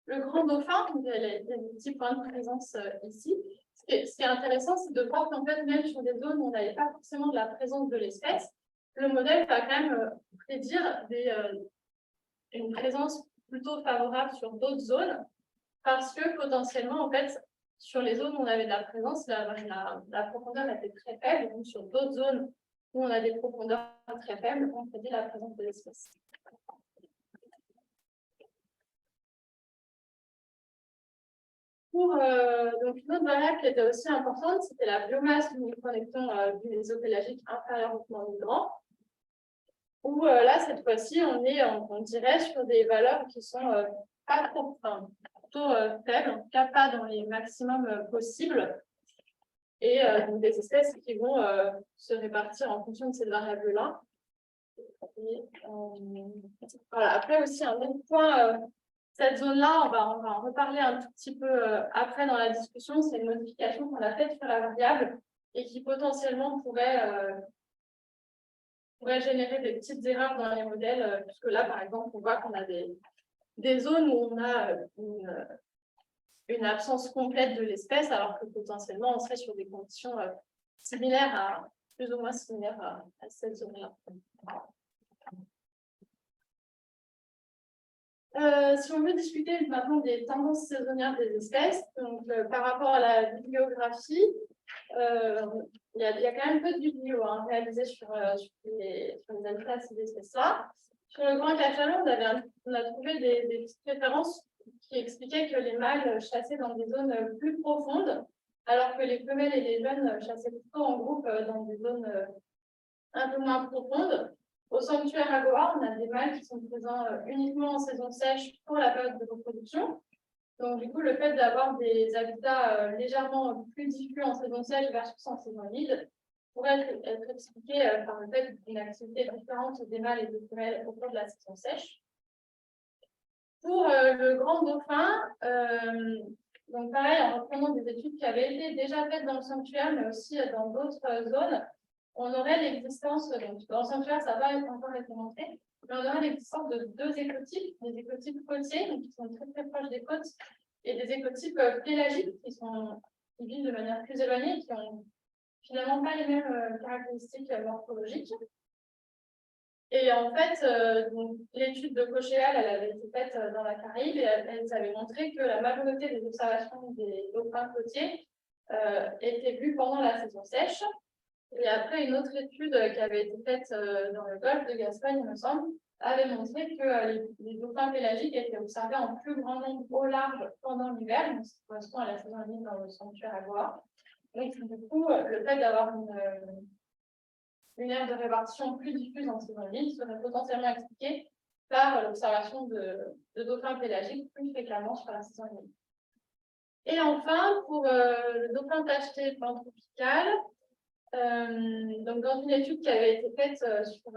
Le Grand Dauphin, il y a des petits points de présence ici. Ce qui est intéressant, c'est de voir qu'en fait, même sur des zones où on n'avait pas forcément de la présence de l'espèce, le modèle va quand même prédire une présence plutôt favorable sur d'autres zones, parce que potentiellement, en fait, sur les zones où on avait de la présence, la profondeur était très faible. Donc, sur d'autres zones où on a des profondeurs très faibles, on prédit la présence de l'espèce. Donc, une autre variable qui était aussi importante, c'était la biomasse du micronecton du mésopélagique inférieur au plan migrant, où là, cette fois-ci, on dirait sur des valeurs qui sont pas trop, plutôt faibles, en tout cas pas dans les maximums possibles, et donc des espèces qui vont se répartir en fonction de cette variable-là. Voilà. Après aussi, un autre point, cette zone-là, on va en reparler un tout petit peu après dans la discussion, c'est une modification qu'on a faite sur la variable et qui potentiellement pourrait générer des petites erreurs dans les modèles, puisque là, par exemple, on voit qu'on a des zones où on a une absence complète de l'espèce, alors que potentiellement, on serait sur des conditions similaires plus ou moins similaires à cette zone-là. Si on veut discuter maintenant des tendances saisonnières des espèces, donc par rapport à la bibliographie, il y a quand même peu de vidéos réalisées sur les habitats de ces espèces-là. Sur le Grand Cachalot, on a trouvé des petites références qui expliquaient que les mâles chassaient dans des zones plus profondes, alors que les femelles et les jeunes chassaient plutôt en groupe dans des zones un peu moins profondes. Au sanctuaire à Goa, on a des mâles qui sont présents uniquement en saison sèche pour la période de reproduction. Donc, du coup, le fait d'avoir des habitats légèrement plus diffus en saison sèche versus en saison humide pourrait être expliqué par le fait d'une activité différente des mâles et des femelles au cours de la saison sèche. Pour le Grand Dauphin, donc pareil, en reprenant des études qui avaient été déjà faites dans le sanctuaire, mais aussi dans d'autres zones, on aurait l'existence, donc dans le sanctuaire, ça va encore être montré, mais on aurait l'existence de deux écotypes, des écotypes côtiers, donc qui sont très très proches des côtes, et des écotypes pélagiques qui vivent de manière plus éloignée, qui n'ont finalement pas les mêmes caractéristiques morphologiques. Et en fait, l'étude de Cochéal, elle avait été faite dans la Caraïbe et elle avait montré que la majorité des observations des dauphins côtiers étaient vues pendant la saison sèche. Et après, une autre étude qui avait été faite dans le golfe de Gascogne, il me semble, avait montré que les dauphins pélagiques étaient observés en plus grand nombre au large pendant l'hiver, donc ça correspond à la saison humide dans le sanctuaire à Goa. Donc, du coup, le fait d'avoir une aire de répartition plus diffuse en saison humide serait potentiellement expliquée par l'observation de dauphins pélagiques plus fréquemment sur la saison humide. Et enfin, pour le dauphin tacheté pantropical, Donc, dans une étude qui avait été faite sur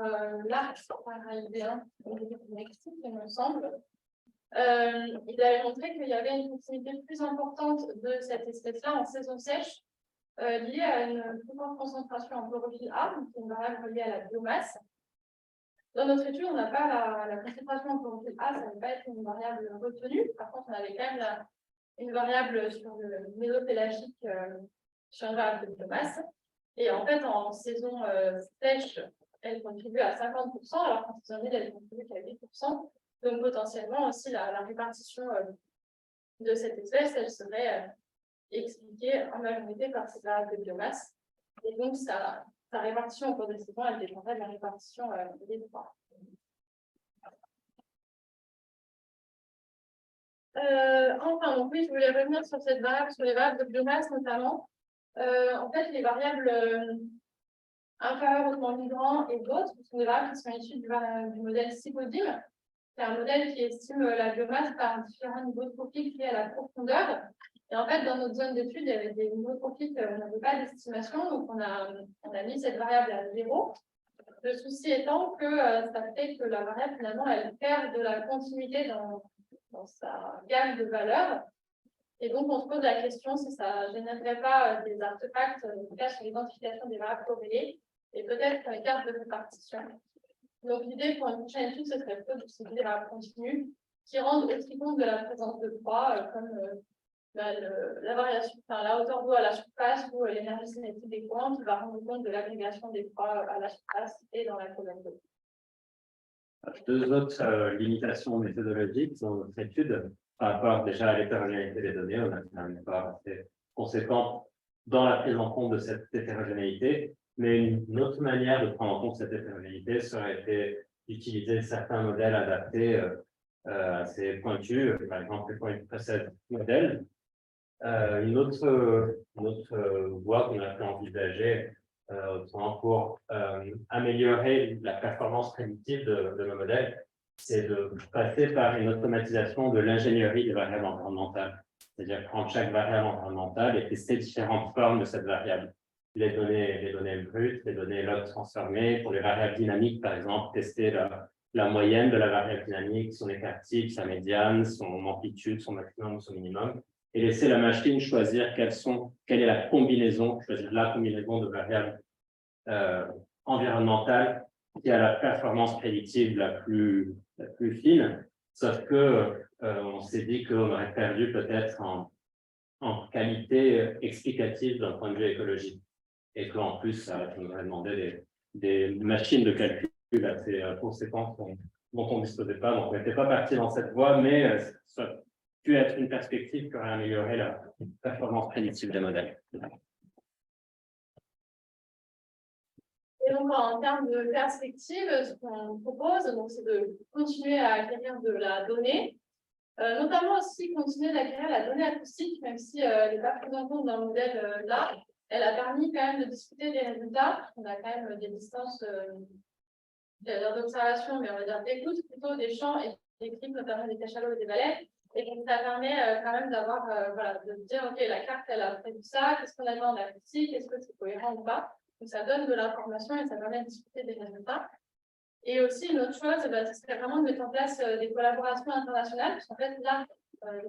l'arc paralysien du Mexique, il me semble, il avait montré qu'il y avait une proximité plus importante de cette espèce-là en saison sèche, liée à une plus grande concentration en chlorophylle A, donc une variable reliée à la biomasse. Dans notre étude, on n'a pas la concentration en chlorophylle A, ça ne va pas être une variable retenue. Par contre, on avait quand même une variable sur le mésopélagique, sur une variable de biomasse. Et en fait, en saison sèche, elle contribue à 50%, alors qu'en saison humide, elle contribue qu'à 8%. Donc, potentiellement aussi, la répartition de cette espèce, elle serait expliquée en majorité par ces variables de biomasse. Et donc, sa répartition au cours des saisons, elle dépendrait de la répartition des trois. Enfin, donc oui, je voulais revenir sur cette variable, sur les variables de biomasse notamment. En fait, les variables inférieures au temps migrant et d'autres sont des variables qui sont issues du modèle SIGODIM. C'est un modèle qui estime la biomasse par différents niveaux trophiques liés à la profondeur. Et en fait, dans notre zone d'étude, il y avait des niveaux trophiques où on n'avait pas d'estimation, donc on a mis cette variable à 0. Le souci étant que ça fait que la variable, finalement, elle perd de la continuité dans sa gamme de valeurs. Et donc, on se pose la question si ça ne générerait pas des artefacts, en tout cas sur l'identification des variables corrélées, et peut-être les cartes de répartition. Donc, l'idée pour une prochaine étude, ce serait plutôt d'utiliser des variables continues qui rendent aussi compte de la présence de poids, comme la variation, enfin, la hauteur d'eau à la surface ou l'énergie cinétique des courants, qui va rendre compte de l'agrégation des poids à la surface et dans la colonne d'eau. Deux autres limitations méthodologiques dans notre étude, par rapport déjà à l'hétérogénéité des données, on a un effort assez conséquent dans la prise en compte de cette hétérogénéité, mais une autre manière de prendre en compte cette hétérogénéité serait été d'utiliser certains modèles adaptés assez pointus, par exemple les points précédents modèles. Une autre voie qu'on a pu envisager pour améliorer la performance prédictive de nos modèles, c'est de passer par une automatisation de l'ingénierie des variables environnementales. C'est-à-dire prendre chaque variable environnementale et tester différentes formes de cette variable. Les données brutes, les données log transformées. Pour les variables dynamiques, par exemple, tester la moyenne de la variable dynamique, son écart type, sa médiane, son amplitude, son maximum, son minimum, et laisser la machine choisir quelle est la combinaison, choisir la combinaison de variables environnementales qui a la performance prédictive la plus fine, sauf que on s'est dit qu'on aurait perdu peut-être en qualité explicative d'un point de vue écologique, et qu'en plus, ça nous aurait demandé des machines de calcul assez conséquentes dont on ne disposait pas, donc on n'était pas parti dans cette voie, mais ça a pu être une perspective qui aurait amélioré la performance prédictive des modèles. Et donc, en termes de perspective, ce qu'on propose, c'est de continuer à acquérir de la donnée, notamment aussi continuer d'acquérir la donnée acoustique, même si elle n'est pas prise en compte dans le modèle là. Elle a permis quand même de discuter des résultats. On a quand même des distances d'observation, mais on va dire d'écoute plutôt des champs et des clips, notamment des cachalots et des baleines. Et donc, ça permet quand même d'avoir, voilà, de dire, OK, la carte, elle a prévu ça, qu'est-ce qu'on a dans l'acoustique, est-ce que c'est cohérent ou pas. Donc, ça donne de l'information et ça permet de discuter des résultats. Et aussi, une autre chose, ce serait vraiment de mettre en place des collaborations internationales, parce qu'en fait, là,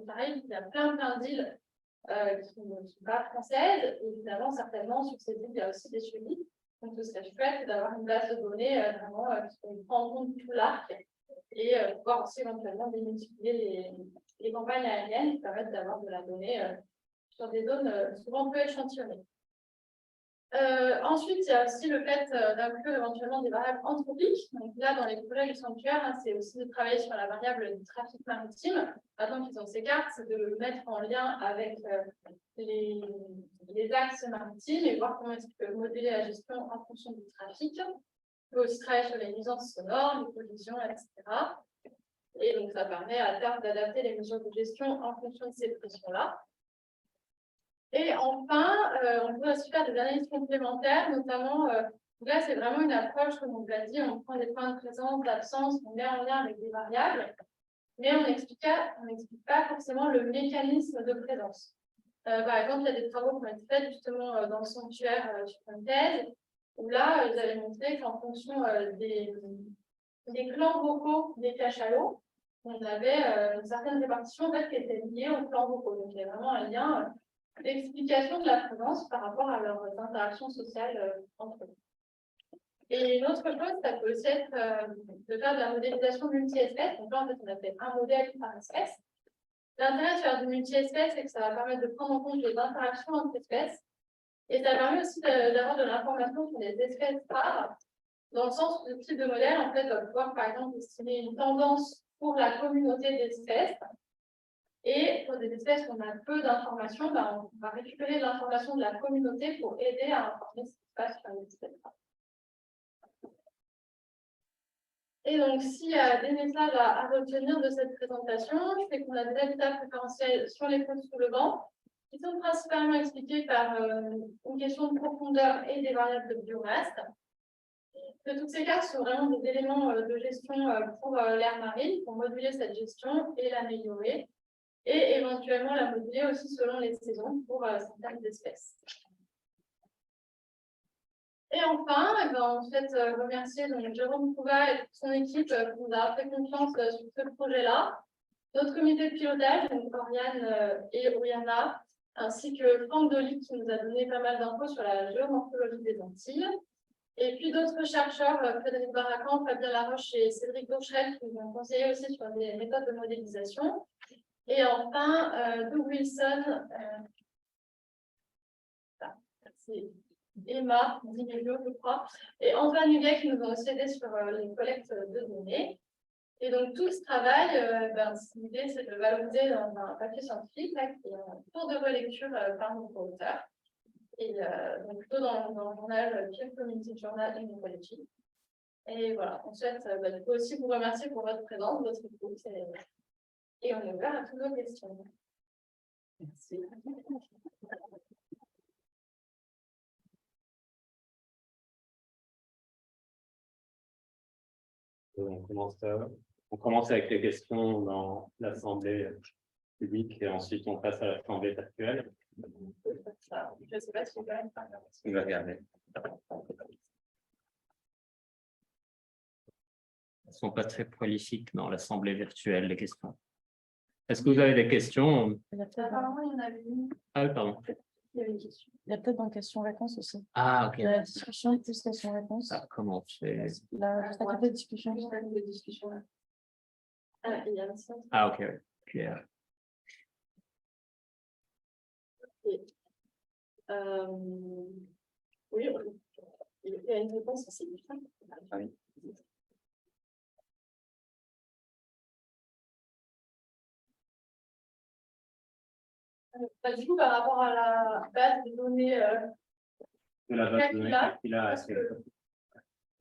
pareil, il y a plein d'îles qui ne sont pas françaises, et évidemment, certainement, sur ces îles, il y a aussi des suivis. Donc, ce serait chouette d'avoir une base de données vraiment qui prend en compte tout l'arc et pouvoir aussi éventuellement démultiplier les campagnes aériennes qui permettent d'avoir de la donnée sur des zones souvent peu échantillonnées. Ensuite, il y a aussi le fait d'inclure éventuellement des variables anthropiques. Donc là, dans les projets du sanctuaire, c'est aussi de travailler sur la variable du trafic maritime. Maintenant qu'ils ont ces cartes, c'est de le mettre en lien avec les axes maritimes et voir comment est-ce qu'ils peuvent modeler la gestion en fonction du trafic. On peut aussi travailler sur les nuisances sonores, les pollutions, etc. Et donc, ça permet à terme d'adapter les mesures de gestion en fonction de ces pressions-là. Et enfin, on peut aussi faire des analyses complémentaires, notamment, là, c'est vraiment une approche, comme on l'a dit, on prend des points de présence, d'absence, on met en lien avec des variables, mais on n'explique pas forcément le mécanisme de présence. Par exemple, il y a des travaux qui ont été faits justement dans le sanctuaire sur une thèse, où là, ils avaient montré qu'en fonction des clans vocaux des cachalots, on avait une certaine répartition en fait, qui était liée aux clans vocaux. Donc, il y a vraiment un lien d'explication de la présence par rapport à leurs interactions sociales entre eux. Et une autre chose, ça peut aussi être de faire de la modélisation multi-espèces. Donc là, en fait, on a fait un modèle par espèce. L'intérêt de faire du multi-espèces, c'est que ça va permettre de prendre en compte les interactions entre espèces. Et ça permet aussi d'avoir de l'information sur les espèces rares, dans le sens où le type de modèle, en fait, va pouvoir, par exemple, estimer une tendance pour la communauté d'espèces. Et pour des espèces où on a peu d'informations, ben, on va récupérer l'information de la communauté pour aider à informer ce qui se passe sur les espèces rares. Et donc, s'il y a des messages à retenir de cette présentation, c'est qu'on a des habitats préférentiels sur les côtes sous le vent, qui sont principalement expliqués par une question de profondeur et des variables de biomasse. Que toutes ces cartes sont vraiment des éléments de gestion pour l'aire marine, pour moduler cette gestion et l'améliorer, et éventuellement la moduler aussi selon les saisons pour certaines espèces. Et enfin, on souhaite remercier donc, Jérôme Couva et toute son équipe qui nous a fait confiance sur ce projet-là. Notre comité de pilotage, donc Oriane et Oriana, ainsi que Franck Dolly qui nous a donné pas mal d'infos sur la géomorphologie des Antilles. Et puis d'autres chercheurs, Frédéric Baracan, Fabien Laroche et Cédric Bourchel, qui nous ont conseillé aussi sur des méthodes de modélisation. Et enfin, Doug Wilson, c'est Emma Dimelio, je crois, et Antoine Huguet qui nous ont aussi aidé sur les collectes de données. Et donc, tout ce travail, l'idée, c'est de le valoriser dans un papier scientifique là, qui est en cours de relecture par nos co-auteurs. Et donc, plutôt dans le journal Peer Community Journal in Ecology. Et voilà, on souhaite du coup aussi vous remercier pour votre présence, votre écoute. Et on est ouvert à toutes vos questions. Merci. On commence avec les questions dans l'Assemblée publique et ensuite on passe à l'Assemblée virtuelle. Je ne sais pas si on va faire. On va regarder. Elles ne sont pas très prolifiques dans l'Assemblée virtuelle, les questions. Est-ce que vous avez des questions? Apparemment, il y en avait une. Ah oui, pardon. Il y avait une question. Il y a peut-être dans question-réponse aussi. Ah, ok. Il y a la discussion plus question-réponse. Ah, comment c'est? Là, juste à côté de discussion. De discussion. Ah, il y a un sens. Ah, ok. Puis, Oui, il y a une réponse aussi. ah oui. Du coup, par rapport à la base de données De la base de données Kakila, parce que du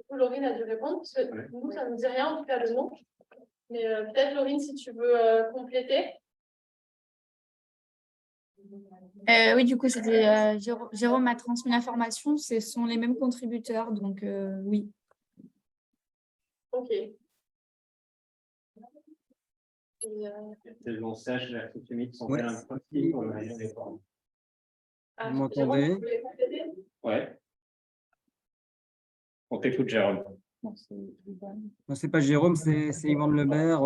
coup, Laurine a dû répondre, parce que nous, ça ne nous dit rien, en tout cas le nom. Mais peut-être, Laurine, si tu veux compléter. Oui, du coup, c'était Jérôme m'a transmis l'information. Ce sont les mêmes contributeurs, donc oui. Ok. Et, les lançages de la chimie sont un principe pour le des formes. ah, Vous m'entendez? Jérôme, vous voulez compléter? Ouais. On t'écoute, Jérôme. Non, c'est pas Jérôme, c'est Yvan Lebert.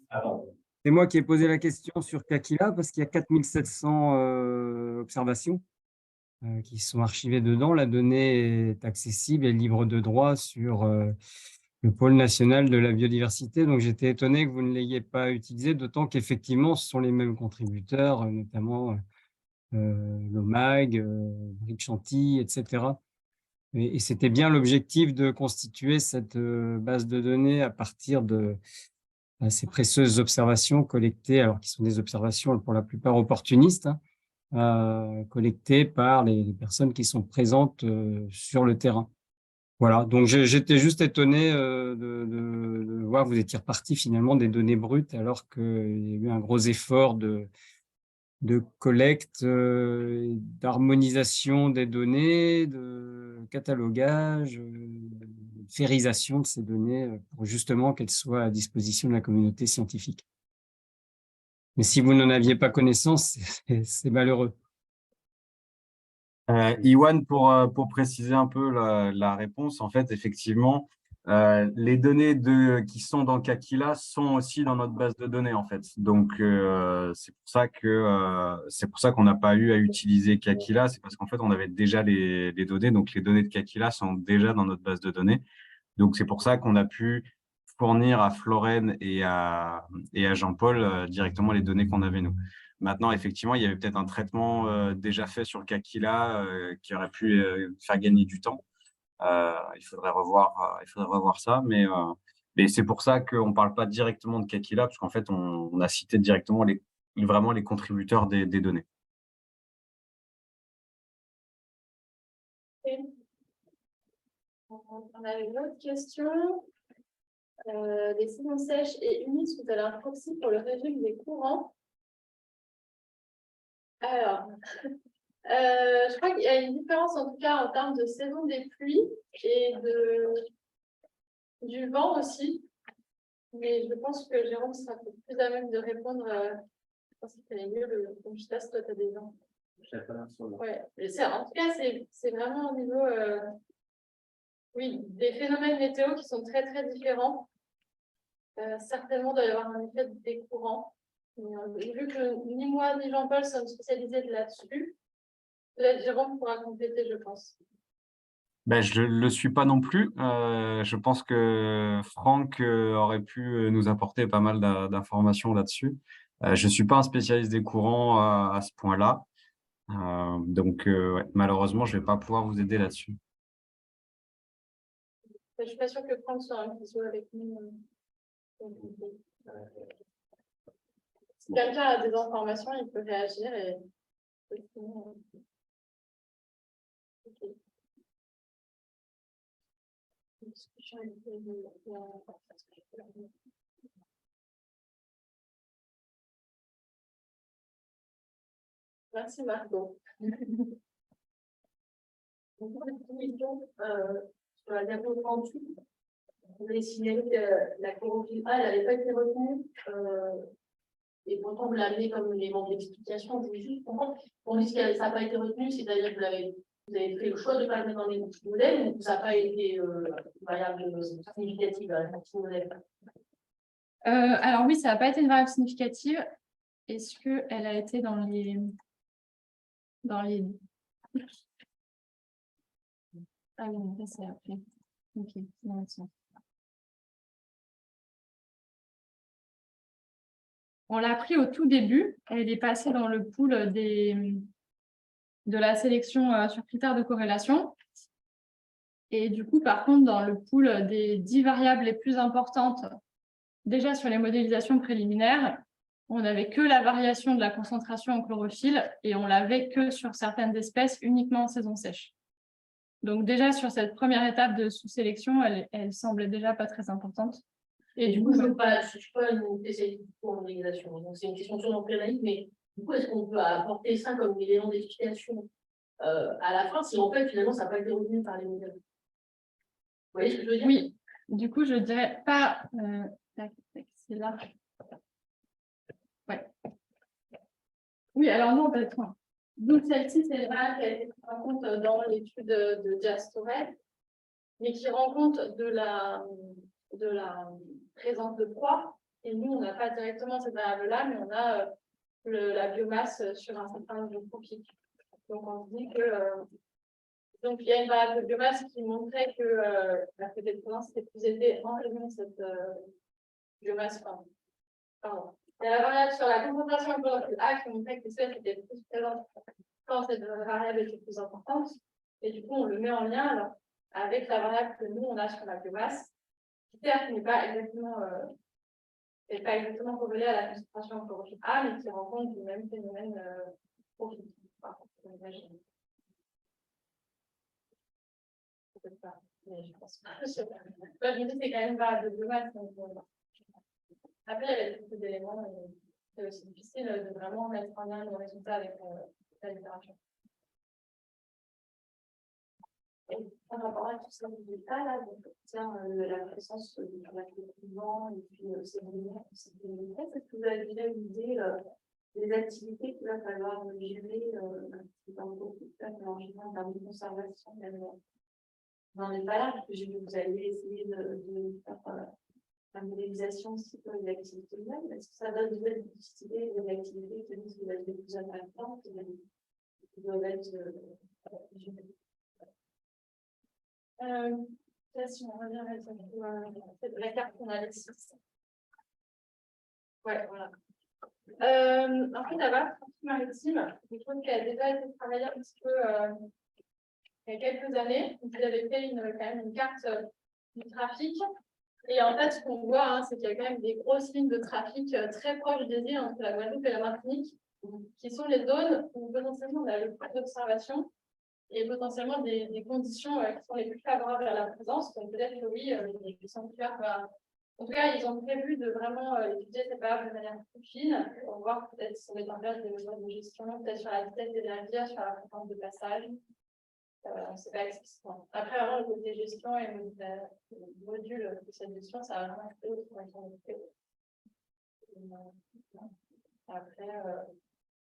Avant. C'est moi qui ai posé la question sur Kakila parce qu'il y a 4700 observations qui sont archivées dedans. La donnée est accessible et libre de droit sur le pôle national de la biodiversité. Donc, j'étais étonné que vous ne l'ayez pas utilisé, d'autant qu'effectivement, ce sont les mêmes contributeurs, notamment l'OMAG, Bric Chanty, etc. Et c'était bien l'objectif de constituer cette base de données à partir de ces précieuses observations collectées, alors qui sont des observations pour la plupart opportunistes, collectées par les personnes qui sont présentes sur le terrain. Voilà, donc j'étais juste étonné de voir que vous étiez reparti finalement des données brutes alors qu'il y a eu un gros effort de collecte, d'harmonisation des données, de catalogage, de férisation de ces données pour justement qu'elles soient à disposition de la communauté scientifique. Mais si vous n'en aviez pas connaissance, c'est malheureux. Iwan, pour préciser un peu la réponse, en fait, effectivement, les données qui sont dans Kakila sont aussi dans notre base de données, en fait. Donc, c'est pour ça qu'on n'a pas eu à utiliser Kakila, c'est parce qu'en fait, on avait déjà les données. Donc, les données de Kakila sont déjà dans notre base de données. Donc, c'est pour ça qu'on a pu fournir à Florène et à Jean-Paul directement les données qu'on avait nous. Maintenant, effectivement, il y avait peut-être un traitement déjà fait sur le Kakila qui aurait pu faire gagner du temps. Il faudrait revoir ça, mais c'est pour ça qu'on ne parle pas directement de Kakila, parce qu'en fait, on a cité directement vraiment les contributeurs des données. Et on a une autre question. Les saisons sèches et humides sont elles un proxy pour le régime des courants? Alors, je crois qu'il y a une différence en tout cas en termes de saison des pluies et du vent aussi. Mais je pense que Jérôme sera peut-être plus à même de répondre. Je pense qu'il fallait mieux je sais pas si toi tu as des gens. Je sais pas, sur le- Ouais. En tout cas, c'est vraiment au niveau oui, des phénomènes météo qui sont très très différents. Certainement, il doit y avoir un effet des courants. Vu que ni moi ni Jean-Paul sommes spécialisés là-dessus, peut-être Jérôme pourra compléter, je pense. Ben, je ne le suis pas non plus. Je pense que Franck aurait pu nous apporter pas mal d'informations là-dessus. Je ne suis pas un spécialiste des courants à ce point-là. Donc, ouais, malheureusement, je ne vais pas pouvoir vous aider là-dessus. Je ne suis pas sûre que Franck soit un visio avec nous. Si quelqu'un a des informations, il peut réagir. Ok. Merci Marco. Donc, une question sur la diapo 38. Vous avez signalé que la chlorophylle A n'avait pas été retenue. Et pourtant, vous l'avez comme élément d'explication. Je voulais juste comprendre. On dit que ça n'a pas été retenu, c'est-à-dire que vous avez fait le choix de ne pas le mettre dans les modèles, ou ça n'a pas été une variable significative à la modèle. Alors oui, ça n'a pas été une variable significative. Est-ce qu'elle a été dans les... Ah oui, ça c'est après. Ok, non, ça. On l'a pris au tout début. Elle est passée dans le pool de la sélection sur critères de corrélation. Et du coup, par contre, dans le pool des 10 variables les plus importantes, déjà sur les modélisations préliminaires, on n'avait que la variation de la concentration en chlorophylle et on l'avait que sur certaines espèces uniquement en saison sèche. Donc déjà, sur cette première étape de sous-sélection, elle semblait déjà pas très importante. Et du coup, je ne suis pas une spécialiste pour l'organisation. Donc, c'est une question sur l'emprénaïque, mais du coup, est-ce qu'on peut apporter ça comme élément d'explication à la fin, si en fait, finalement, ça n'a pas été retenu par les modèles? Vous voyez ce que je veux dire? Oui, du coup, je dirais pas... c'est là. Ouais. Oui, alors non, peut-être. Donc, celle-ci, c'est une variable qui a été prise en compte dans l'étude de Jastorel, mais qui rend compte de la présence de proie. Et nous, on n'a pas directement cette variable-là, mais on a la biomasse sur un certain nombre de profils. Donc, on se dit que... donc, il y a une variable de biomasse qui montrait que la côté de présence était plus élevée en raison de cette biomasse. Pardon. Il y a la variable sur la concentration de chlorophylle A qui montrait que les espèces étaient plus présentes quand cette variable était plus importante. Et du coup, on le met en lien alors, avec la variable que nous, on a sur la biomasse, qui certes n'est pas exactement corrélée à la concentration en chlorophylle A, mais qui rend compte du même phénomène profil. Peut-être pas, mais je pense pas. Je me dis que c'est quand même une variable de biomasse. Après, il y avait beaucoup d'éléments, et c'est aussi difficile de vraiment mettre en lien le résultat avec la littérature. Et par rapport à tout ça, résultat, là, donc, la présence du vent et puis ces lumières, est-ce que vous avez déjà une idée des activités qu'il va falloir gérer dans beaucoup de cas, en termes de conservation. Dans les pas là, parce que j'ai vu que vous allez essayer de faire la modélisation aussi pour les activités humaines. Est-ce que ça donne de nouvelles idées des activités qui doivent être les plus impactantes, qui doivent être gérées? Là, si on revient à la carte qu'on a laissée. Ouais, voilà. En fait, la barre maritime, je trouve qu'elle a déjà été travaillée un petit peu il y a quelques années. Vous avez fait quand même une carte du trafic. Et en fait, ce qu'on voit, hein, c'est qu'il y a quand même des grosses lignes de trafic très proches des îles entre la Guadeloupe et la Martinique, qui sont les zones où potentiellement on a le plus d'observation et potentiellement des conditions qui sont les plus favorables à la présence. Donc peut-être que oui, les sanctuaires, en tout cas, ils ont prévu de vraiment étudier ces parables de manière plus fine, pour voir peut-être si on met en place des mesures de gestion, peut-être sur la vitesse des navires, sur la fréquence de passage. C'est pas explicitement. Après, vraiment, le côté gestion et le module de cette gestion, ça va vraiment être autre. Après,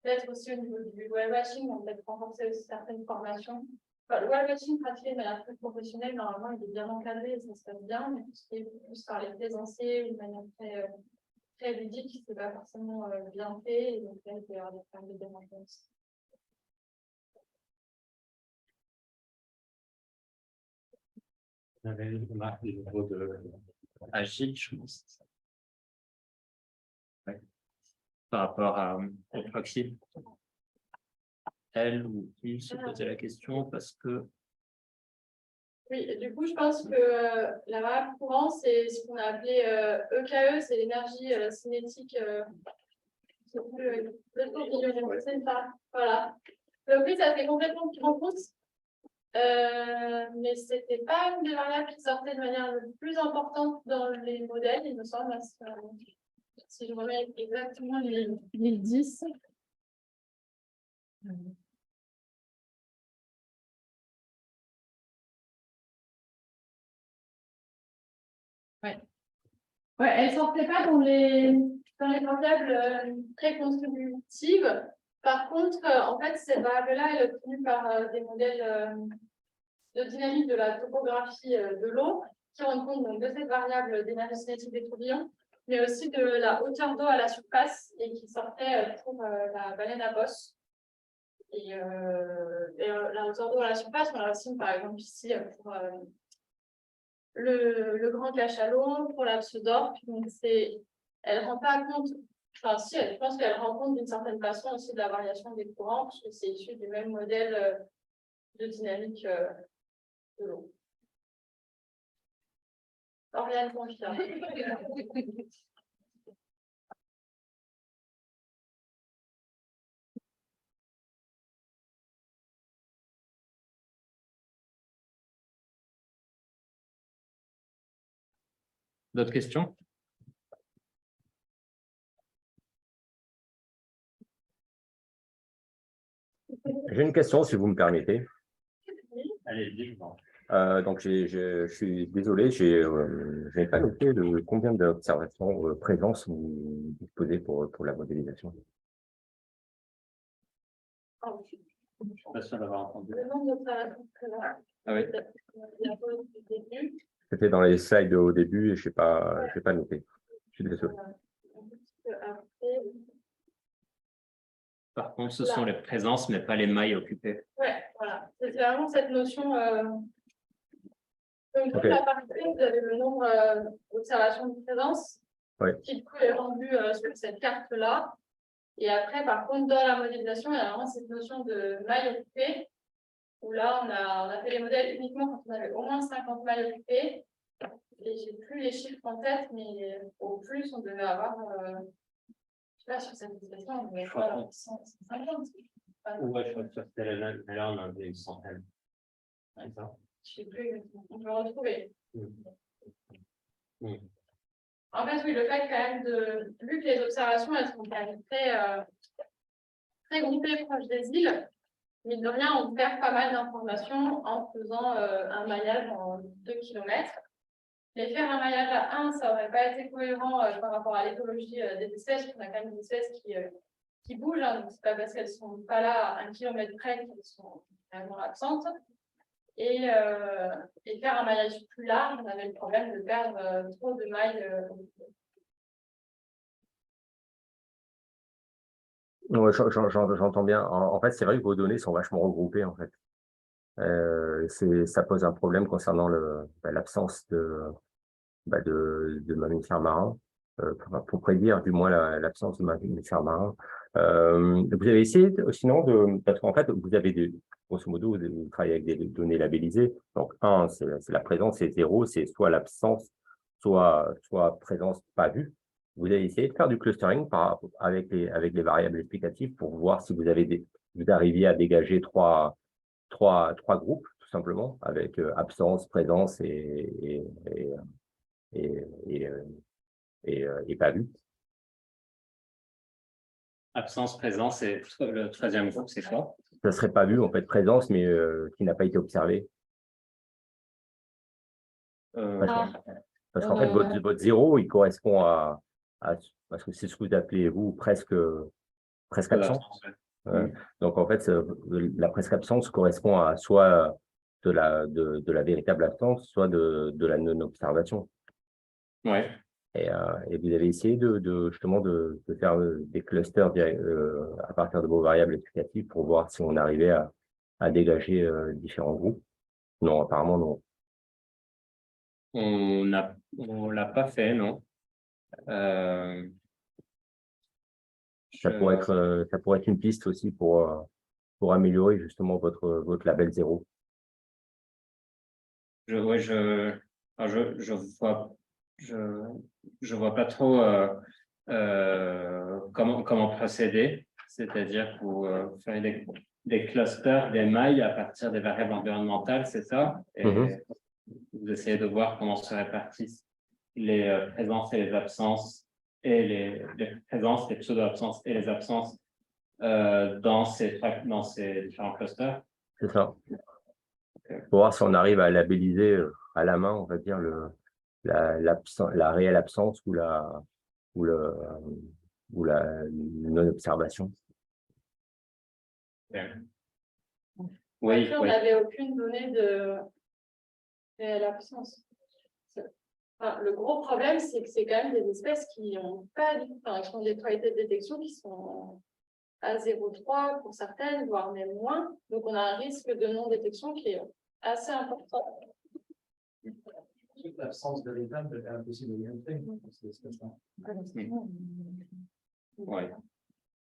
peut-être aussi au niveau du whale watching, on peut peut-être renforcer aussi certaines formations. Enfin, le whale watching pratiqué de manière plus professionnelle, normalement, il est bien encadré et ça se passe bien, mais tout ce qui est plus par les plaisanciers, de manière très ludique, c'est pas forcément bien fait, et donc là, il peut y avoir des problèmes de dérangement aussi. On avait une remarque au niveau de Agile, je pense. Ouais. Par rapport au proxy. Elle ou il se posait la question parce que. Oui, et du coup, je pense que la variable courant, c'est ce qu'on a appelé EKE, c'est l'énergie cinétique. Voilà. Donc oui, ça fait complètement petit en compte. Mais ce n'était pas une des variables qui sortait de manière le plus importante dans les modèles, il me semble. Si je remets exactement les 10. Ouais. Ouais, elle ne sortait pas dans les variables très contributives. Par contre, en fait, cette variable-là, elle est obtenue par des modèles de dynamique de la topographie de l'eau, qui rendent compte donc, de cette variable d'énergie cinétique des tourbillons, mais aussi de la hauteur d'eau à la surface, et qui sortait pour la baleine à bosse. Et la hauteur d'eau à la surface, on la signe par exemple ici pour le grand cachalot, pour la pseudorque. Donc elle ne rend pas compte, enfin si, je pense qu'elle rend compte d'une certaine façon aussi de la variation des courants, parce que c'est issu du même modèle de dynamique de l'eau. Oriane confirme. D'autres questions? J'ai une question, si vous me permettez. Allez-y, Donc, je suis désolé, je n'ai pas noté de combien d'observations présence vous disposez pour la modélisation. Je ne suis pas sûr d'avoir entendu. Le nombre d'observations présentes. Ah oui. C'était dans les slides au début et je n'ai pas noté. Je suis désolé. Par contre, ce sont les présences, mais pas les mailles occupées. Ouais, voilà. C'est vraiment cette notion. Donc, Okay. la partie, vous avez le nombre d'observations de présence qui du coup est rendu sur cette carte-là. Et après, par contre, dans la modélisation, il y a vraiment cette notion de mailles occupées, où là, on a fait les modèles uniquement quand on avait au moins 50 mailles occupées. Et je n'ai plus les chiffres en tête, mais au plus, on devait avoir, je sais pas, sur cette modélisation, on devait avoir 150. Ouais, je crois que c'était là, on en avait une centaine. Je ne sais plus exactement. On peut retrouver. En fait, oui, le fait quand même vu que les observations, elles sont quand même très groupées proches des îles, mine de rien, on perd pas mal d'informations en faisant un maillage en 2 km. Mais faire un maillage à 1, ça n'aurait pas été cohérent par rapport à l'écologie des espèces. On a quand même des espèces qui bougent, hein, donc c'est pas parce qu'elles ne sont pas là à 1 kilomètre près qu'elles sont vraiment absentes. Et faire un maillage plus large, on avait le problème de perdre trop de mailles. Ouais, j'entends bien. En fait, c'est vrai que vos données sont vachement regroupées, en fait. Ça pose un problème concernant l'absence de mammifères marins, pour prédire du moins l'absence de mammifères marins. Vous avez essayé, sinon, parce qu'en fait, vous avez grosso modo, vous travaillez avec des données labellisées. Donc, 1, c'est la présence, et 0, c'est soit l'absence, soit présence pas vue. Vous avez essayé de faire du clustering avec les variables explicatives pour voir si vous arriviez à dégager trois groupes, tout simplement, avec absence, présence et pas vue. Absence, présence, et le troisième groupe, c'est quoi? Ça serait pas vu, en fait, présence, mais qui n'a pas été observée. Parce qu'en fait, votre 0, il correspond à parce que c'est ce que vous appelez, vous, presque absent. Donc, en fait, la presque absence correspond à soit de la véritable absence, soit de la non-observation. Ouais. Et vous avez essayé justement de faire des clusters à partir de vos variables explicatives pour voir si on arrivait à dégager différents groupes. Non, apparemment, non. On l'a pas fait, non. Ça pourrait être une piste aussi pour améliorer justement votre label 0. Je vois pas trop comment procéder, c'est-à-dire vous faire des clusters, des mailles à partir des variables environnementales, c'est ça? Et vous essayez de voir comment se répartissent les présences et les absences, et les présences, les pseudo-absences et les absences dans ces différents clusters. C'est ça. Pour voir si on arrive à labelliser à la main, on va dire, la réelle absence ou la non-observation. Oui, On n'avait aucune donnée de réelle absence. Enfin, le gros problème, c'est que c'est quand même des espèces qui ont pas qui ont des probabilités de détection qui sont à 0,3 pour certaines, voire même moins. Donc, on a un risque de non-détection qui est assez important. L'absence de l'étape est impossible de montrer pour ces espèces-là. Oui.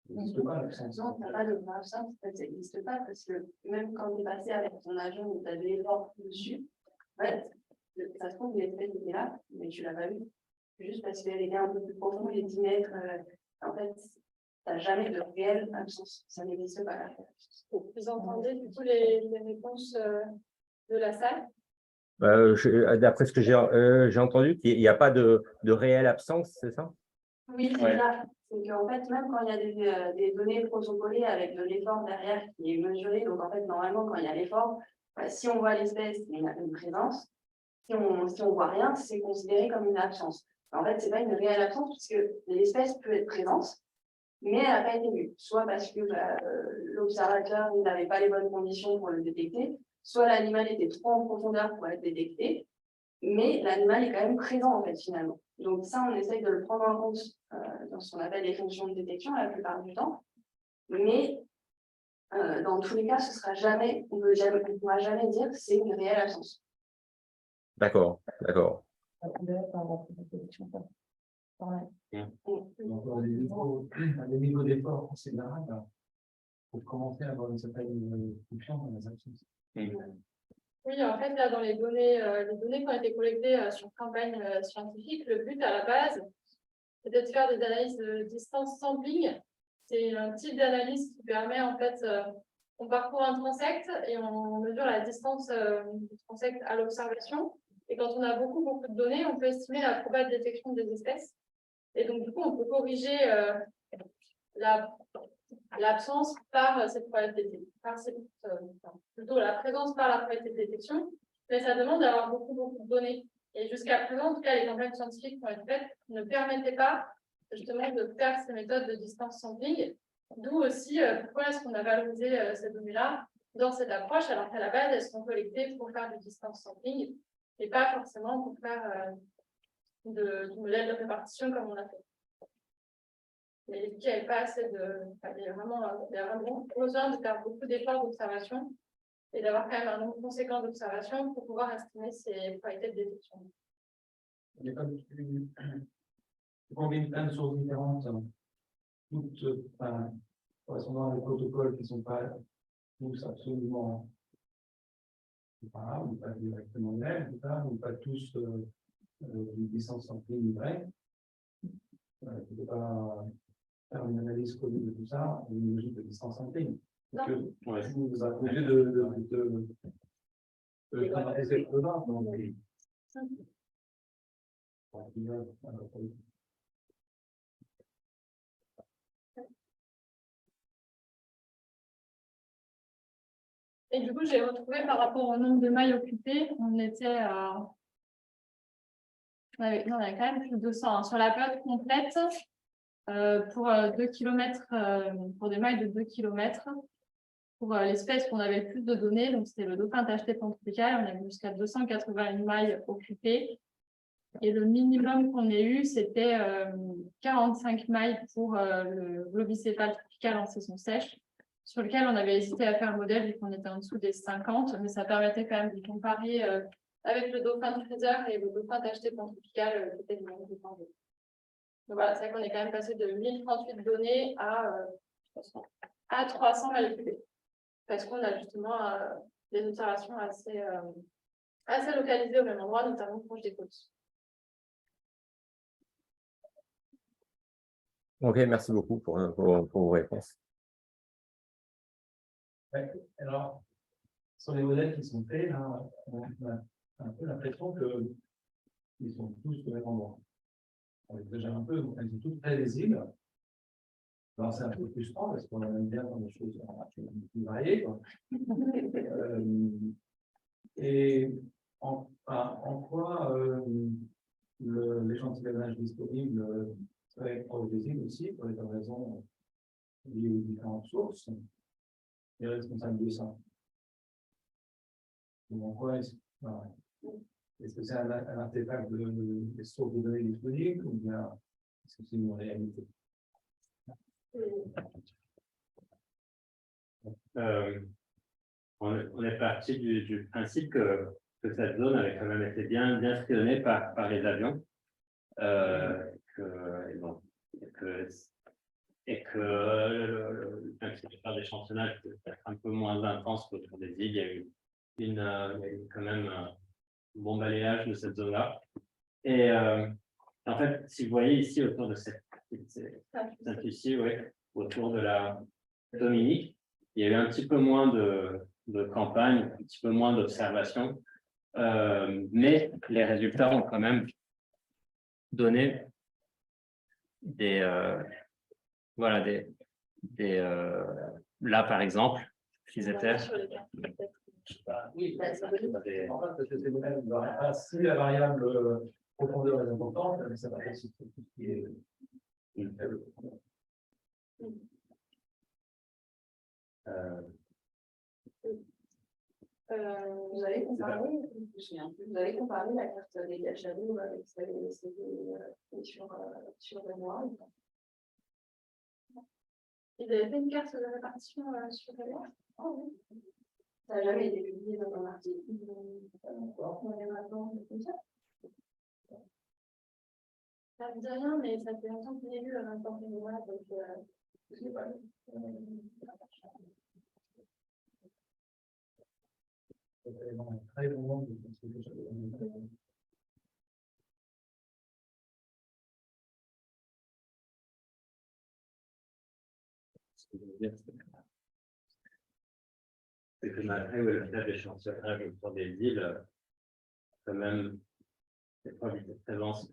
Il n'existe pas l'absence. Non, tu n'as pas de vraie absence, ça n'existe pas parce que même quand tu es passé avec ton avion où tu as des efforts dessus, en fait, ça se trouve, l'espèce était là, mais tu ne l'as pas vu. Juste parce qu'elle était un peu plus profonde, les 10 mètres, en fait, tu n'as jamais de réelle absence. Ça n'existe pas là. Vous entendez du coup les réponses de la salle? D'après ce que j'ai entendu, qu'il n'y a pas de réelle absence, c'est ça? Oui, c'est ça. C'est qu'en fait, même quand il y a des données protocolées avec de l'effort derrière qui est mesuré, donc en fait, normalement, quand il y a l'effort, si on voit l'espèce, il y a une présence. Si on voit rien, c'est considéré comme une absence. En fait, ce n'est pas une réelle absence puisque l'espèce peut être présente, mais elle n'a pas été vue. Soit parce que l'observateur n'avait pas les bonnes conditions pour le détecter, soit l'animal était trop en profondeur pour être détecté, mais l'animal est quand même présent en fait finalement. Donc ça, on essaye de le prendre en compte dans ce qu'on appelle les fonctions de détection la plupart du temps. Mais dans tous les cas, ce sera jamais, on ne pourra jamais dire que c'est une réelle absence. D'accord. Donc, les niveaux d'effort considérables pour commencer à avoir une certaine fonction dans les absences. Oui, en fait, là, dans les données qui ont été collectées sur campagne scientifique, le but à la base, c'était de faire des analyses de distance sampling. C'est un type d'analyse qui permet, en fait, on parcourt un transect et on mesure la distance du transect à l'observation. Et quand on a beaucoup de données, on peut estimer la probable détection des espèces. Et donc, du coup, on peut corriger l'absence par cette probabilité, plutôt la présence par la probabilité de détection, mais ça demande d'avoir beaucoup de données. Et jusqu'à présent, en tout cas, les campagnes scientifiques qui ont été faites ne permettaient pas justement de faire ces méthodes de distance sampling. D'où aussi pourquoi est-ce qu'on a valorisé ces données-là dans cette approche, alors qu'à la base, elles sont collectées pour faire du distance sampling et pas forcément pour faire du modèle de répartition comme on a fait. Mais il n'y avait pas assez de. Enfin, il y a vraiment besoin de faire beaucoup d'efforts d'observation et d'avoir quand même un nombre conséquent d'observations pour pouvoir estimer ces probabilités de détection. Mais comme tu combines plein de sources différentes, toutes correspondant à des protocoles qui ne sont pas tous absolument comparables, ou pas directement les mêmes, ou pas tous d'une distance sampling vraie. Tu ne peux pas faire une analyse connue de tout ça, une logique de distance sampling. Parce que vous êtes obligé de présenter ces choses-là. Et du coup, j'ai retrouvé par rapport au nombre de mailles occupées, on était à. On avait quand même plus de 200 hein. Sur la période complète, pour 2 km, pour des mailles de 2 km, pour l'espèce qu'on avait le plus de données, donc c'était le dauphin tacheté pantropical, on avait jusqu'à 281 mailles occupées. Et le minimum qu'on ait eu, c'était 45 mailles pour le globicéphale tropical en saison sèche, sur lequel on avait hésité à faire un modèle vu qu'on était en dessous des 50, mais ça permettait quand même de comparer avec le dauphin de Fraser et le dauphin tacheté pantropical qui était le même dauphin. Donc voilà, c'est vrai qu'on est quand même passé de 1038 données à 300 mailles occupées, parce qu'on a justement des observations assez localisées au même endroit, notamment proche des côtes. Ok, merci beaucoup pour vos réponses. Ouais, alors, sur les modèles qui sont faits, là, on a un peu l'impression qu'ils sont tous au même endroit. On déjà un peu, ils sont tous très lisibles. Alors, c'est un peu frustrant parce qu'on aime bien dans des choses plus variées. Et en quoi l'échantillonnage disponible serait proche des îles aussi, pour les raisons liées aux différentes sources, est responsable de ça. Donc, en quoi est-ce que c'est un artefact des sources de données disponibles ou bien est-ce que c'est une réalité? On est parti du principe que cette zone avait quand même été bien sillonnée par les avions. Et que faire d'échantillonnage peut être un peu moins intense qu'autour des îles. Il y a eu quand même un bon balayage de cette zone-là. Et en fait, si vous voyez ici autour de cette ici, autour de la Dominique, il y a eu un petit peu moins de campagne, un petit peu moins d'observation, mais les résultats ont quand même donné des là par exemple, qu'ils étaient. Oui, en fait, parce que c'est même si la variable profondeur est importante, ça va aussi tout ce qui est faible. Vous avez comparé la carte des Gachadou avec celle des CD sur le noir. Ils avaient fait une carte de répartition sur le noir. Oh, oui. Ça n'a jamais été publié dans un article. On est maintenant comme ça. Ça ne me dit rien, mais ça fait longtemps qu'il y a eu en même temps que moi, donc je ne sais pas. Très bon moment de C'est que malgré le fait d'échantillonnage autour des îles, quand même, des probabilités de présence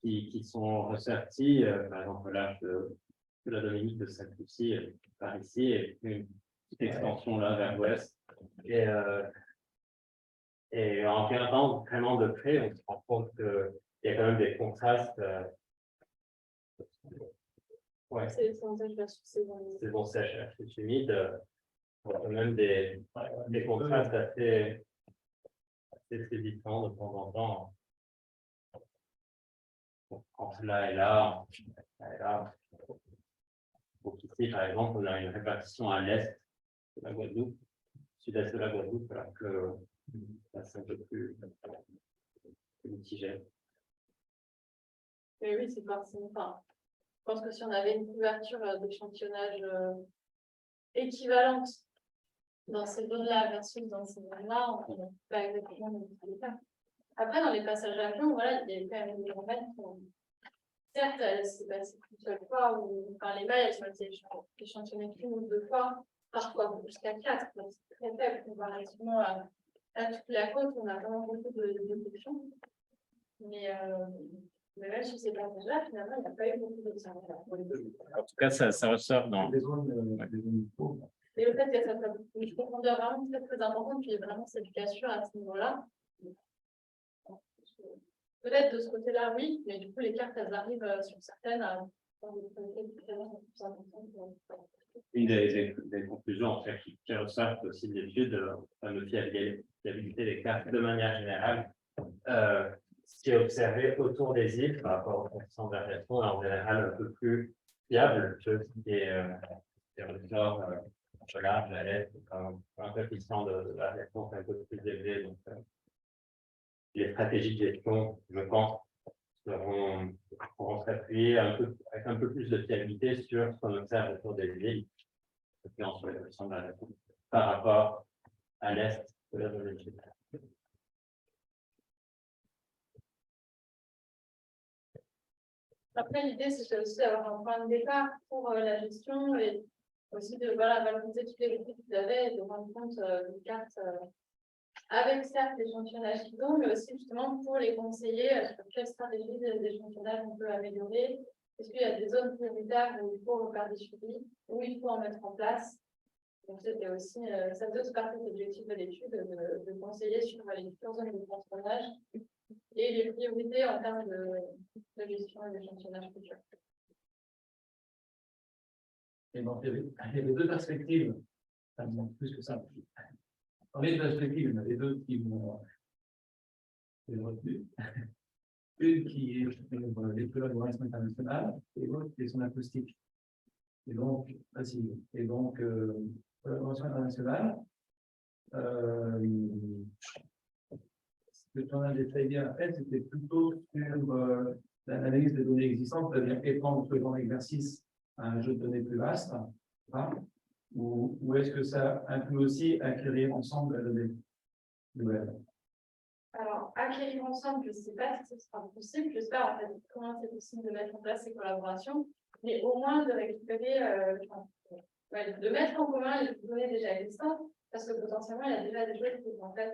qui sont ressorties, par exemple l'âge de la Dominique de Sainte-Lucie par ici, et une petite extension là vers l'ouest. Et en regardant vraiment de près, on se rend compte qu'il y a quand même des contrastes Ouais. C'est ça, je vais sur ces zones. C'est bon sèche, c'est humide. On a quand même des contrastes assez séduisants de temps en temps. Entre là et là, là et là. Donc ici, par exemple, on a une répartition à l'est de la Guadeloupe, sud-est de la Guadeloupe, alors que là, c'est un peu plus mitigé. Mais oui, c'est forcément. Enfin, je pense que si on avait une couverture d'échantillonnage équivalente dans ces zones-là versus dans ces zones-là, on n'a pas exactement le même cas. Après, dans les passages à l'avion, voilà, il y a quand même des domaines qui ont. Certes, c'est passé qu'une seule fois, ou enfin, les mailles, elles sont été échantillonnées qu'une ou deux fois, parfois jusqu'à 4, donc c'est très faible comparativement à toute la côte, on a vraiment beaucoup de détection. Mais même sur ces passages-là, finalement, il n'y a pas eu beaucoup d'observations. En tout cas, ça ressort dans. Des zones pauvres. Et le fait qu'il y a cette profondeur vraiment très, très importante, puis vraiment cette cassure à ce niveau-là. Peut-être de ce côté-là, oui, mais du coup, les cartes, elles arrivent sur certaines à Une des conclusions en fait, qui ressortent aussi de l'étude, la fiabilité des cartes de manière générale, ce qui est observé autour des îles par rapport aux conditions de variation est en général un peu plus fiable que ce qui est le nord, le large, à l'est, un coefficient de variation un peu plus élevé. Donc, les stratégies de gestion, je pense, pourront s'appuyer avec un peu plus de fiabilité sur ce qu'on observe autour des îles, sur les conditions de variation, par rapport à l'est de la zone étude. Après, l'idée, c'est aussi d'avoir un point de départ pour la gestion et aussi de valoriser toutes les recrues que vous avez et de rendre compte des cartes avec certes l'échantillonnage qu'ils ont, mais aussi justement pour les conseiller sur quelle stratégie d'échantillonnage on peut améliorer. Est-ce qu'il y a des zones prioritaires où il faut faire des suivis, où il faut en mettre en place? Donc, c'était aussi, ça faisait aussi partie de l'objectif de l'étude de conseiller sur les futures zones d'échantillonnage et les priorités en termes de gestion et d'échantillonnage futur. Et donc, il y avait deux perspectives, enfin, plus que ça. Dans les perspectives, il y en avait deux qui m'ont retenu. Une qui est les collaborations internationales et l'autre qui est son acoustique. Et donc, passive. Et donc, collaboration internationale, ce que tu en as détaillé en fait, c'était plutôt sur l'analyse des données existantes, c'est-à-dire étendre ce genre d'exercice à un jeu de données plus vaste, hein, ou est-ce que ça inclut aussi acquérir ensemble la donnée nouvelle? Alors, acquérir ensemble, je ne sais pas si ce sera possible. Je sais pas en fait comment c'est possible de mettre en place ces collaborations, mais au moins de récupérer, de mettre en commun les données déjà existantes, parce que potentiellement, il y a déjà des choses qui en fait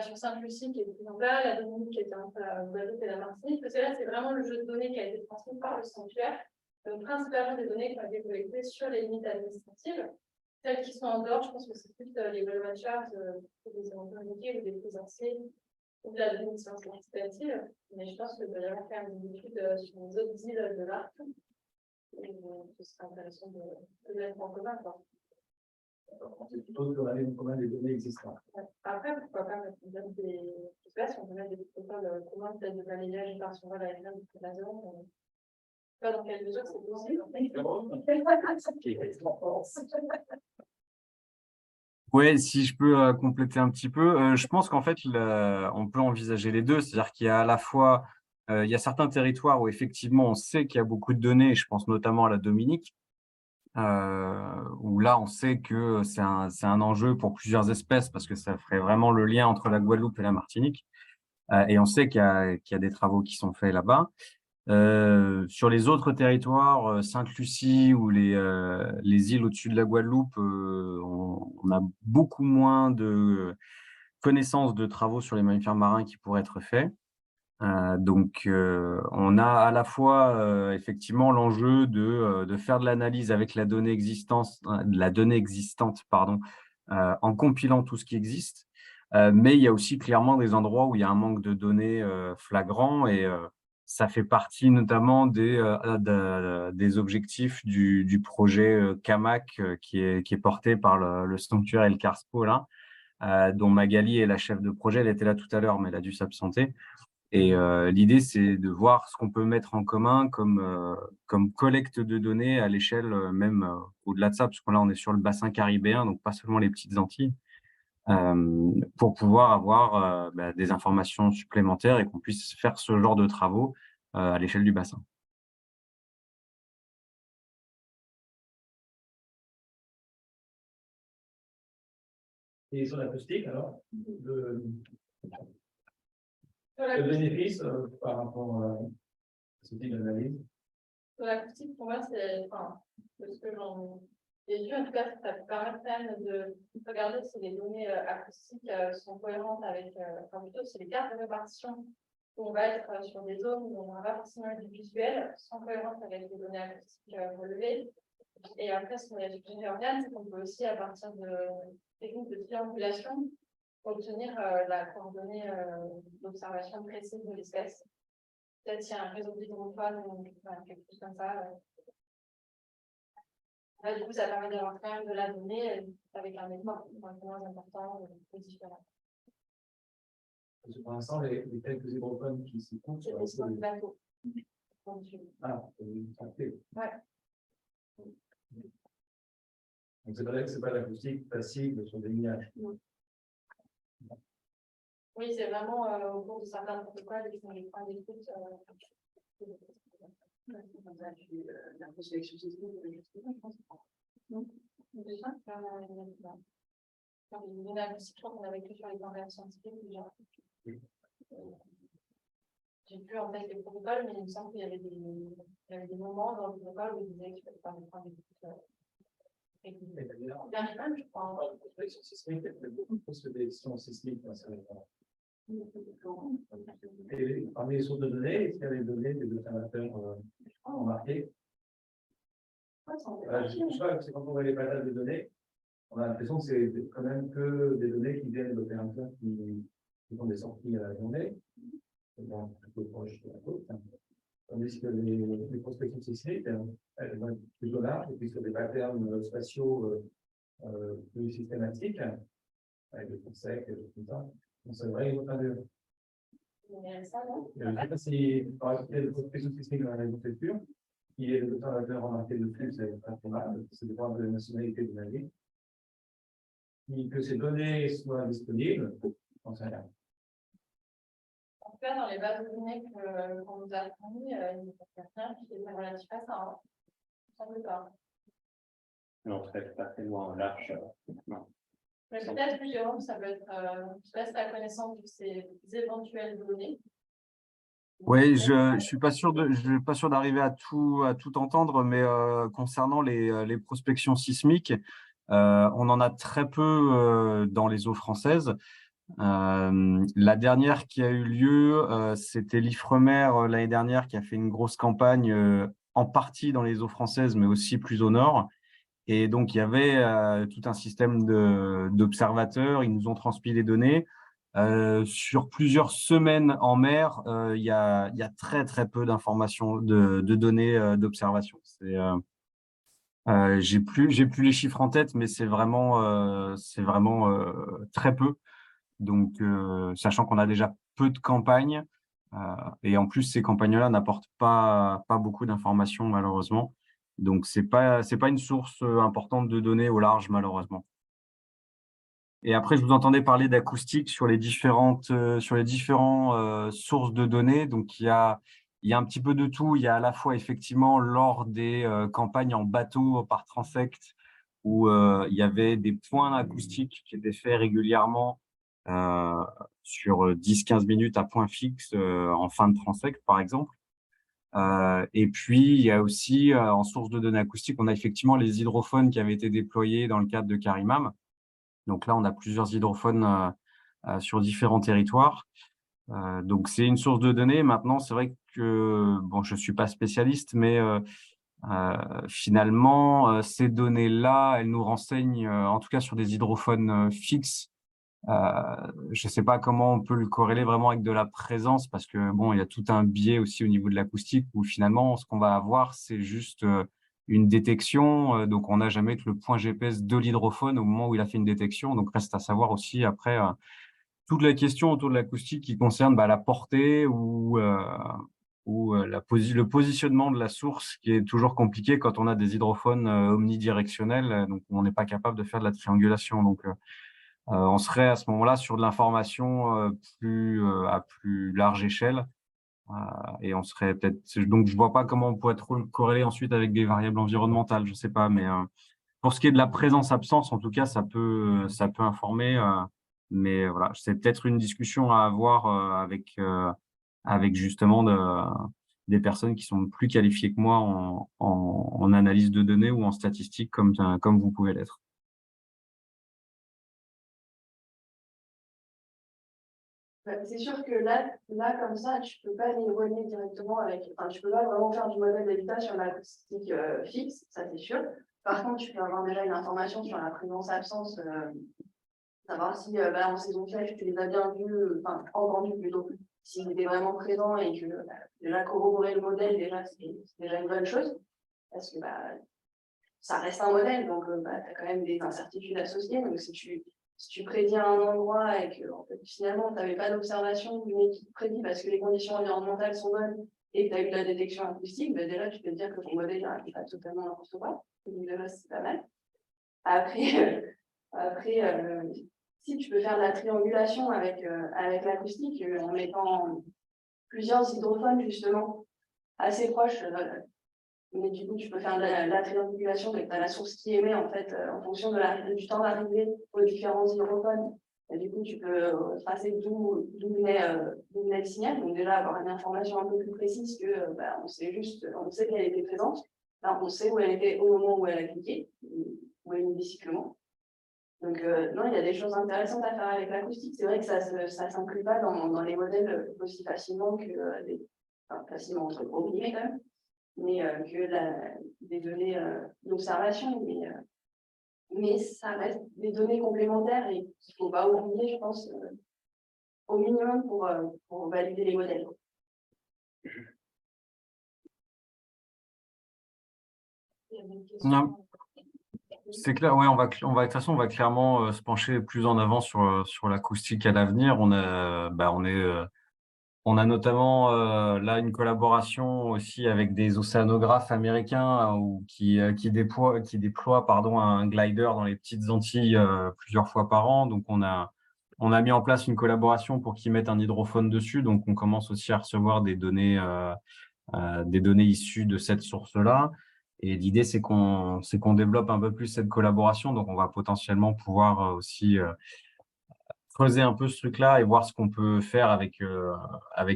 sur Sainte-Lucie qui est plus en bas, la Dominique qui était entre la Guadeloupe et la Martinique, parce que là, c'est vraiment le jeu de données qui a été transmis par le sanctuaire, donc principalement des données qui ont été collectées sur les limites administratives. Celles qui sont en dehors, je pense que c'est plus les well watchers, des éventualités ou des plaisanciers ou de la définition participative, mais je pense que doit y avoir quand même une étude sur les autres îles de l'Arc. Et ce serait intéressant de mettre en commun. C'est plutôt de regarder en commun des données existantes. Après, pourquoi pas mettre des. Je ne sais pas si on peut mettre des protocoles communs, peut-être de balayage par sur la zone de la zone. Pas dans quelle mesure c'est possible. Oui, si je peux compléter un petit peu, je pense qu'en fait, on peut envisager les deux. C'est-à-dire qu'il y a à la fois, il y a certains territoires où effectivement, on sait qu'il y a beaucoup de données, je pense notamment à la Dominique, où là, on sait que c'est un enjeu pour plusieurs espèces parce que ça ferait vraiment le lien entre la Guadeloupe et la Martinique. Et on sait qu'il y a des travaux qui sont faits là-bas. Sur les autres territoires, Sainte-Lucie ou les îles au-dessus de la Guadeloupe, on a beaucoup moins de connaissances de travaux sur les mammifères marins qui pourraient être faits. Donc, on a à la fois effectivement l'enjeu de faire de l'analyse avec la donnée existante, en compilant tout ce qui existe. Mais il y a aussi clairement des endroits où il y a un manque de données flagrant et ça fait partie notamment des objectifs du projet CAMAC qui est porté par le Sanctuaire El Carspo, là, dont Magali est la chef de projet. Elle était là tout à l'heure, mais elle a dû s'absenter. Et l'idée, c'est de voir ce qu'on peut mettre en commun comme collecte de données à l'échelle même au-delà de ça, parce que là, on est sur le bassin caribéen, donc pas seulement les petites Antilles, pour pouvoir avoir des informations supplémentaires et qu'on puisse faire ce genre de travaux à l'échelle du bassin. Et sur l'acoustique, alors, Sur le bénéfice par rapport à ce type d'analyse? Sur l'acoustique, pour moi, c'est, enfin, de ce que j'en ai vu, en tout cas, ça peut permettre quand même de regarder si les données acoustiques sont cohérentes avec, enfin, plutôt, si les cartes de répartition où on va être sur des zones où on n'aura pas forcément du visuel, sont cohérentes avec les données acoustiques relevées. Et après, ce qu'on a suggéré Oriane, c'est qu'on peut aussi, à partir de techniques de triangulation, obtenir la coordonnée d'observation précise de l'espèce. Peut-être s'il y a un réseau d'hydrophones ou quelque chose comme ça. Là, du coup, ça permet d'avoir quand même de la donnée avec un effort moins important et différent. Parce que pour l'instant, les quelques hydrophones qui s'y comptent, C'est des sur le bateau. Ah, c'est Ouais. donc c'est vrai que c'est pas l'acoustique passive sur des nuages. Oui, c'est vraiment au cours de certains protocoles, ils font les points d'écoute. La sélection sismique, je pense. Non, déjà, les données acoustiques, je crois qu'on avait que sur les conversions scientifiques déjà. J'ai plus en tête les protocoles, mais il me semble qu'il y avait des moments dans le protocole où ils disaient qu'il fallait faire des points d'écoute. Dernier, je crois. La prospection sismique, elle fait beaucoup plus que des sons sismiques. Et parmi les sources de données, est-ce qu'il y a des données des observateurs embarqués? Je sais pas, c'est quand on voit les patates de données, on a l'impression que c'est quand même que des données qui viennent d'opérateurs qui font des sorties à la journée, donc plutôt proche de la côte. Tandis que les prospections sismiques, elles vont être plutôt larges, et puis sur des patterns spatiaux plus systématiques, avec des fonds secs, et tout ça. Donc c'est vrai, il faut faire de. Je ne sais pas si, par exemple, il y a des prospections sismiques dans la région future, il y a des observateurs remarqués de flux, c'est pas trop mal, ça dépend de la nationalité de la ville. Que ces données soient disponibles, on sait rien. En tout cas, dans les bases de données qu'on nous a fournies, il n'y a rien qui est relatif à ça. Hein. Ça ne semble pas. On serait tout à fait loin, large. Non. Mais peut-être que Jérôme, ça peut être, je laisse la connaissance de ces éventuelles données. Oui, je suis pas sûr d'arriver à tout entendre, mais concernant les prospections sismiques, on en a très peu dans les eaux françaises. La dernière qui a eu lieu, c'était l'Ifremer l'année dernière qui a fait une grosse campagne en partie dans les eaux françaises, mais aussi plus au nord. Et donc, il y avait tout un système d'observateurs. Ils nous ont transmis les données. Sur plusieurs semaines en mer, il y a très, très peu d'informations, de données d'observation. J'ai plus les chiffres en tête, mais c'est vraiment très peu. Donc, sachant qu'on a déjà peu de campagnes, et en plus, ces campagnes-là n'apportent pas beaucoup d'informations, malheureusement. Donc, c'est pas une source importante de données au large, malheureusement. Et après, je vous entendais parler d'acoustique sur les différents sources de données. Donc, il y a un petit peu de tout. Il y a à la fois, effectivement, lors des campagnes en bateau par transect, où il y avait des points acoustiques qui étaient faits régulièrement sur 10-15 minutes à point fixe en fin de transect, par exemple. Et puis, il y a aussi, en source de données acoustiques, on a effectivement les hydrophones qui avaient été déployés dans le cadre de CARIMAM. Donc là, on a plusieurs hydrophones sur différents territoires. Donc, c'est une source de données. Maintenant, c'est vrai que, bon, je ne suis pas spécialiste, mais finalement, ces données-là, elles nous renseignent, en tout cas sur des hydrophones fixes, Je ne sais pas comment on peut le corréler vraiment avec de la présence, parce que bon, il y a tout un biais aussi au niveau de l'acoustique où finalement, ce qu'on va avoir, c'est juste une détection. Donc, on n'a jamais que le point GPS de l'hydrophone au moment où il a fait une détection. Donc, reste à savoir aussi après toutes les questions autour de l'acoustique qui concernent la portée ou le positionnement de la source, qui est toujours compliqué quand on a des hydrophones omnidirectionnels, donc on n'est pas capable de faire de la triangulation. Donc, on serait à ce moment-là sur de l'information à plus large échelle. Et on serait peut-être. Donc, je vois pas comment on pourrait trop le corréler ensuite avec des variables environnementales, je sais pas. Mais pour ce qui est de la présence-absence, en tout cas, ça peut informer. Mais voilà, c'est peut-être une discussion à avoir avec justement des personnes qui sont plus qualifiées que moi en analyse de données ou en statistique, comme vous pouvez l'être. C'est sûr que là, comme ça, tu peux pas l'éloigner directement avec. Enfin, tu peux pas vraiment faire du modèle d'habitat sur l'acoustique fixe, ça c'est sûr. Par contre, tu peux avoir déjà une information sur la présence-absence, savoir si en saison sèche, tu les as bien vus, enfin entendus plutôt, s'ils étaient vraiment présents et que déjà corroborer le modèle, déjà, c'est déjà une bonne chose. Parce que ça reste un modèle, donc tu as quand même des incertitudes associées. Donc si tu prédis un endroit et que en fait, finalement, tu n'avais pas d'observation, mais qui te prédit parce que les conditions environnementales sont bonnes et que tu as eu de la détection acoustique, déjà, tu peux te dire que ton modèle n'est pas totalement n'importe quoi. Donc déjà, c'est pas mal. Après, si tu peux faire de la triangulation avec l'acoustique en mettant plusieurs hydrophones, justement, assez proches. Mais du coup, tu peux faire la triangulation, donc tu as la source qui émet en fait en fonction du temps d'arrivée aux différents hydrophones. Et du coup, tu peux tracer d'où venait le signal. Donc déjà, avoir une information un peu plus précise que on sait qu'elle était présente. Là, on sait où elle était au moment où elle a cliqué, où elle est mis cyclement. Donc non, il y a des choses intéressantes à faire avec l'acoustique. C'est vrai que ça ne s'inclut pas dans les modèles aussi facilement que facilement entre gros guillemets quand même, mais que des données d'observation, mais ça reste des données complémentaires et qu'il ne faut pas oublier, je pense, au minimum pour valider les modèles. Non. C'est clair, ouais, de toute façon, on va clairement se pencher plus en avant sur l'acoustique à l'avenir. On a notamment là une collaboration aussi avec des océanographes américains qui déploient un glider dans les petites Antilles plusieurs fois par an. Donc on a mis en place une collaboration pour qu'ils mettent un hydrophone dessus. Donc on commence aussi à recevoir des données issues de cette source-là. Et l'idée, c'est qu'on développe un peu plus cette collaboration. Donc, on va potentiellement pouvoir aussi creuser un peu ce truc-là et voir ce qu'on peut faire avec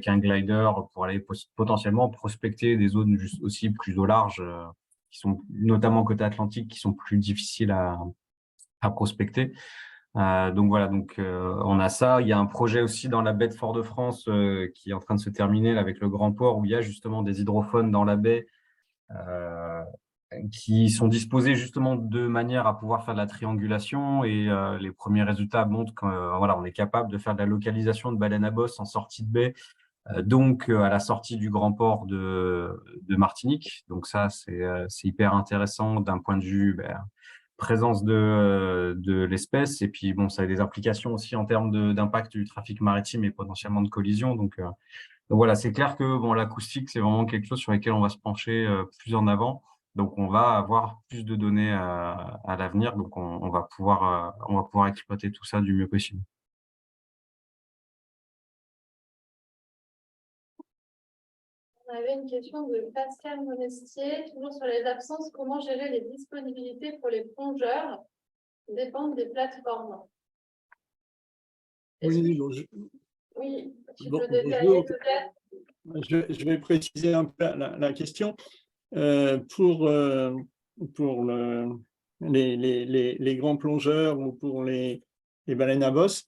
un glider pour aller potentiellement prospecter des zones aussi plus au large, qui sont notamment côté Atlantique, qui sont plus difficiles à prospecter. Donc voilà, on a ça. Il y a un projet aussi dans la baie de Fort-de-France qui est en train de se terminer là, avec le Grand Port, où il y a justement des hydrophones dans la baie qui sont disposés justement de manière à pouvoir faire de la triangulation, et les premiers résultats montrent qu'on est capable de faire de la localisation de baleines à bosse en sortie de baie, donc à la sortie du Grand Port de Martinique. Donc ça, c'est hyper intéressant d'un point de vue présence de l'espèce, et puis bon, ça a des implications aussi en termes d'impact du trafic maritime et potentiellement de collision. Donc voilà, c'est clair que l'acoustique, c'est vraiment quelque chose sur lequel on va se pencher plus en avant. Donc, on va avoir plus de données à l'avenir. Donc, on va pouvoir exploiter tout ça du mieux possible. On avait une question de Pascal Monestier, toujours sur les absences. Comment gérer les disponibilités pour les plongeurs dépendent des plateformes? Oui, Oui, tu Bon, peux détailler bonjour. peut-être. Je vais préciser un peu la question. Pour les grands plongeurs ou pour les baleines à bosse,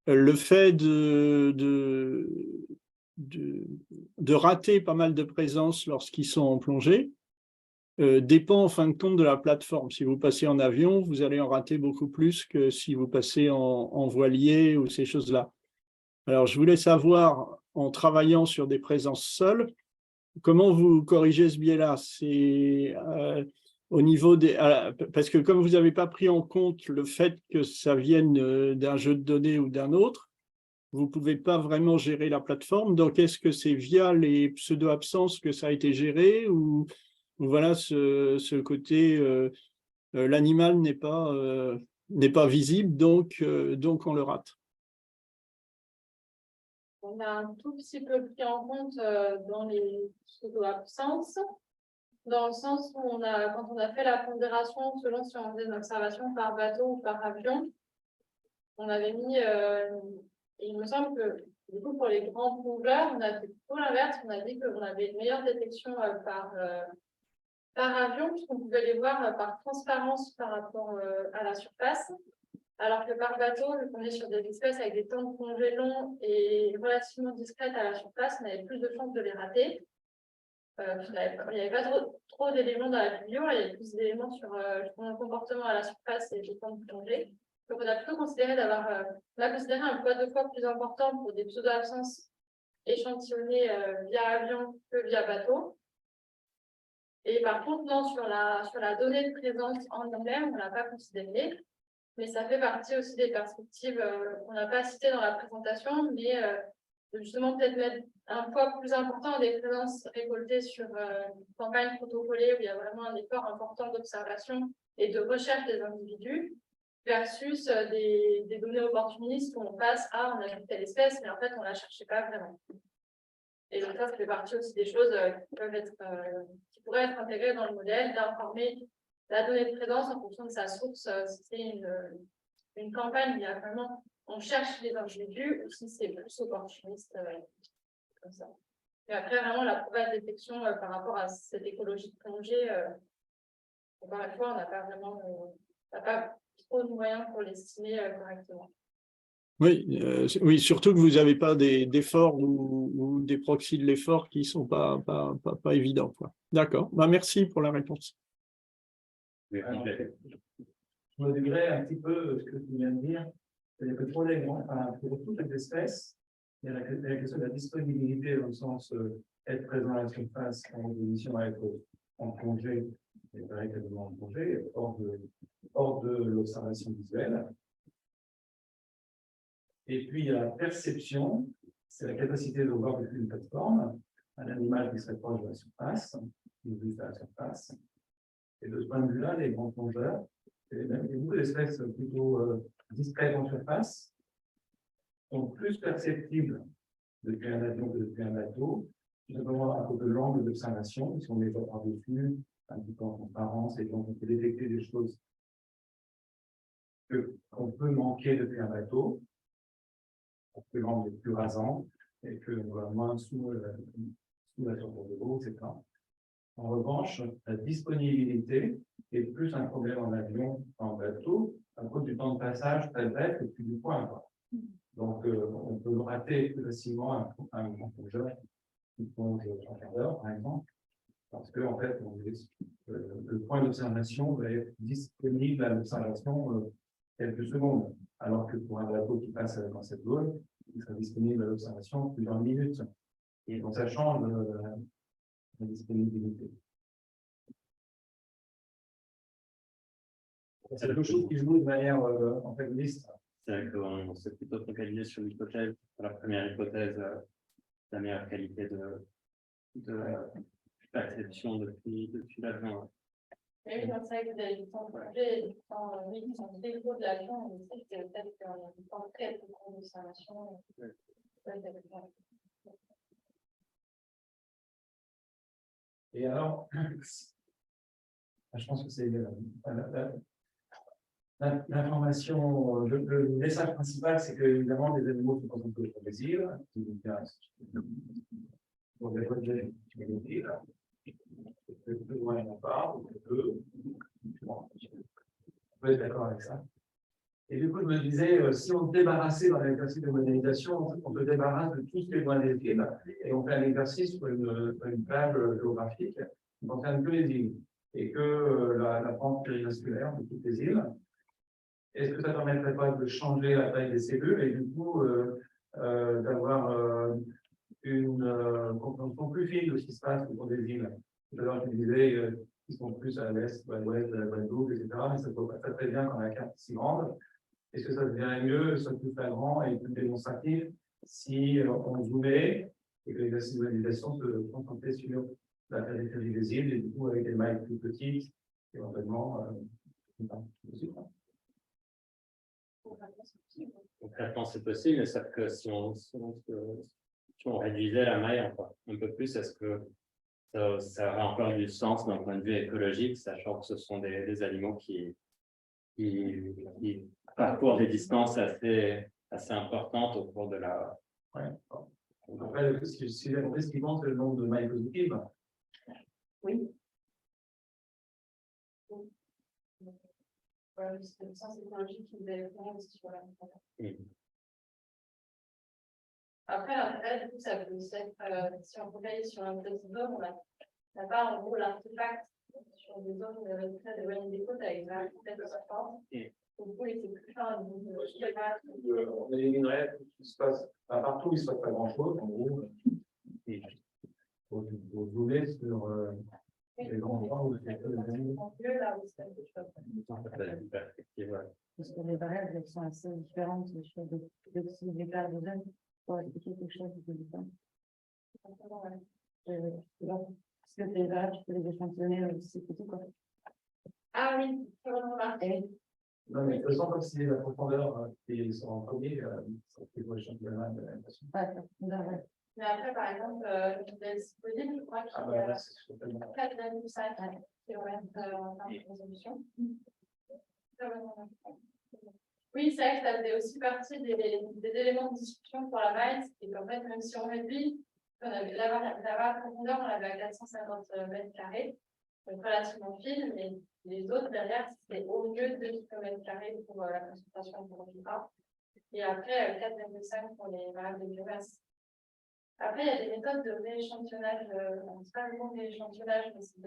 le fait de rater pas mal de présence lorsqu'ils sont en plongée dépend en fin de compte de la plateforme. Si vous passez en avion, vous allez en rater beaucoup plus que si vous passez en voilier ou ces choses-là. Alors, je voulais savoir, en travaillant sur des présences seules, comment vous corrigez ce biais-là? C'est au niveau des… parce que comme vous n'avez pas pris en compte le fait que ça vienne d'un jeu de données ou d'un autre, vous ne pouvez pas vraiment gérer la plateforme. Donc, est-ce que c'est via les pseudo-absences que ça a été géré ou voilà ce côté, l'animal n'est pas visible, donc on le rate. On a un tout petit peu pris en compte dans les pseudo-absences, dans le sens où quand on a fait la pondération selon si on faisait une observation par bateau ou par avion, on avait mis, il me semble que du coup pour les grands plongeurs, on a fait tout l'inverse, on a dit qu'on avait une meilleure détection par avion, puisqu'on pouvait les voir par transparence par rapport à la surface. Alors que par bateau, vu qu'on est sur des espèces avec des temps de plongée longs et relativement discrètes à la surface, on avait plus de chances de les rater. Il n'y avait pas trop d'éléments dans la vidéo, il y avait plus d'éléments sur le comportement à la surface et les temps de plongée. Donc on a plutôt considéré considéré un poids 2 fois plus important pour des pseudo-absences échantillonnées via avion que via bateau. Et par contre, non, sur la donnée de présence en elle-même, on ne l'a pas considéré. Mais ça fait partie aussi des perspectives qu'on n'a pas citées dans la présentation, mais de justement peut-être mettre un poids plus important à des présences récoltées sur une campagne protocolée où il y a vraiment un effort important d'observation et de recherche des individus, versus des données opportunistes où on passe à on a vu telle espèce, mais en fait on ne la cherchait pas vraiment. Et donc ça fait partie aussi des choses qui pourraient être intégrées dans le modèle, d'informer la donnée de présence en fonction de sa source, si c'est une campagne où il y a vraiment, on cherche les individus, ou si c'est plus opportuniste, comme ça. Et après, vraiment, la probable détection par rapport à cette écologie de plongée, encore une fois, on n'a pas vraiment, trop de moyens pour l'estimer correctement. Oui, surtout que vous n'avez pas d'efforts ou des proxys de l'effort qui ne sont pas évidents. D'accord, merci pour la réponse. Alors, je modélerai un petit peu ce que tu viens de dire. C'est-à-dire que pour toutes les espèces, il y a la question de la disponibilité dans le sens être présent à la surface en opposition à être en congé, et véritablement en congé, hors de l'observation visuelle. Et puis, il y a la perception, c'est la capacité de voir depuis une plateforme un animal qui serait proche de la surface, qui est juste à la surface. Et de ce point de vue-là, les grands plongeurs, et même beaucoup d'espèces plutôt discrètes en surface, sont plus perceptibles depuis un avion que depuis un bateau, tout simplement à cause de l'angle d'observation, si on les voit par-dessus, un petit peu en transparence, et donc on peut détecter des choses qu'on peut manquer depuis un bateau, parce que l'angle est plus rasant, et qu'on voit moins sous la surface de l'eau, etc. En revanche, la disponibilité est plus un problème en avion qu'en bateau, à cause du temps de passage très bref et puis du point. Donc, on peut rater plus facilement un plongeur qui plonge en quart d'heure, par exemple, parce que, en fait, le point d'observation va être disponible à l'observation quelques secondes, alors que pour un bateau qui passe dans cette zone, il sera disponible à l'observation plusieurs minutes. Et donc, ça change la disponibilité. C'est quelque chose qui joue de manière antagoniste. C'est-à-dire qu'on s'est plutôt focalisé sur l'hypothèse, la première hypothèse, la meilleure qualité de perception depuis l'avion. Et oui, c'est vrai que vous avez du temps de plongée, du temps de défaut de l'avion, on sait que peut-être qu'on a du temps très peu de d'observation. Et alors, je pense que c'est l'information, le message principal, c'est que évidemment les animaux se concentrent sur le plaisir. Donc, les projets, tu veux dire, peu loin, il n'y en a pas, ou peu. On peut être d'accord avec ça. Et du coup, je me disais, si on se débarrassait dans l'exercice de modélisation, on se débarrasse de tous les points des îles et on fait un exercice sur une plage géographique qui concerne que les îles. et que la pente périnasculaire de toutes les îles. Est-ce que ça ne permettrait pas de changer la taille des cellules et du coup d'avoir une compréhension plus fine de ce qui se passe autour des îles? Tout à l'heure, tu disais qu'ils sont plus à l'est, à l'ouest de la Guadeloupe, etc. Mais ça ne peut pas très bien quand la carte est si grande. Est-ce que ça devient mieux, soit plus flagrant et plus démonstratif si on zoomait et que les visualisations se concentraient sur la périphérie des îles et du coup avec des mailles plus petites, éventuellement. Concrètement, c'est possible, mais sauf que si on réduisait la maille encore un peu plus, est-ce que ça aurait encore du sens d'un point de vue écologique, sachant que ce sont des animaux qui parcourent des distances assez importantes au cours de la... Ouais. Après, si j'ai compris, ce qui compte, c'est le nombre de mailles positives. Oui. C'est le sens écologique qui nous a aussi sur la. Après, l'intérêt, du coup, ça peut aussi être, si on focalise sur un petit zone, on n'a pas en gros l'artefact sur des zones très éloignées des côtes avec un peut-être sortant. Donc, oui, c'est plus fin. On éliminerait tout ce qui se passe partout, il ne se passe pas grand-chose, en gros. Il faut zoomer sur les endroits où c'est peu de Parce que les variables elles sont assez différentes sur des écarts de zone pour expliquer quelque chose de différent. Parce que les variables, tu peux les échantillonner aussi petit, quoi. Ah oui, c'est vraiment remarqué. Non, mais de toute façon, comme c'est la profondeur qui sont en premier, ça fait pour l'échantillonnage de la même façon. Mais après, par exemple, le dispositif, je crois qu'il y a 4,5 km en termes de résolution. Oui, c'est vrai que ça faisait aussi partie des éléments de discussion pour la maille, c'est qu'en fait, même si on réduit, on avait la profondeur, on l'avait à 450 mètres carrés, donc relativement fine, mais les autres derrière, c'était au mieux de 2 km carrés pour la concentration pour l'IA. Et après, 4,5 pour les variables de biomasse. Après, il y a des méthodes de rééchantillonnage, c'est pas vraiment rééchantillonnage, mais c'est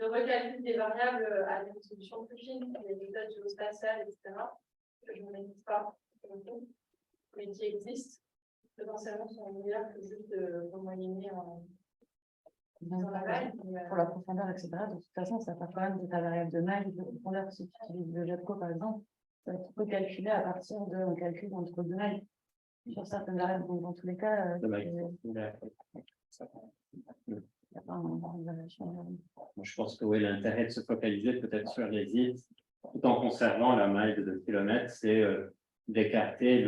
de recalcul des variables à des résolutions plus fines, des méthodes géospatiales, etc., que je ne maîtrise pas, mais qui existent, potentiellement sont meilleures que juste de remoyenner dans la maille. Pour la profondeur, etc., de toute façon, ça part quand même de ta variable de maille, de profondeur. Si tu utilises le jet de co, par exemple, ça va être recalculé à partir d'un calcul entre deux mailles. Sur certaines variables, donc dans tous les cas, je pense que oui, l'intérêt de se focaliser peut-être sur les îles, tout en conservant la maille de 2 km, c'est d'écarter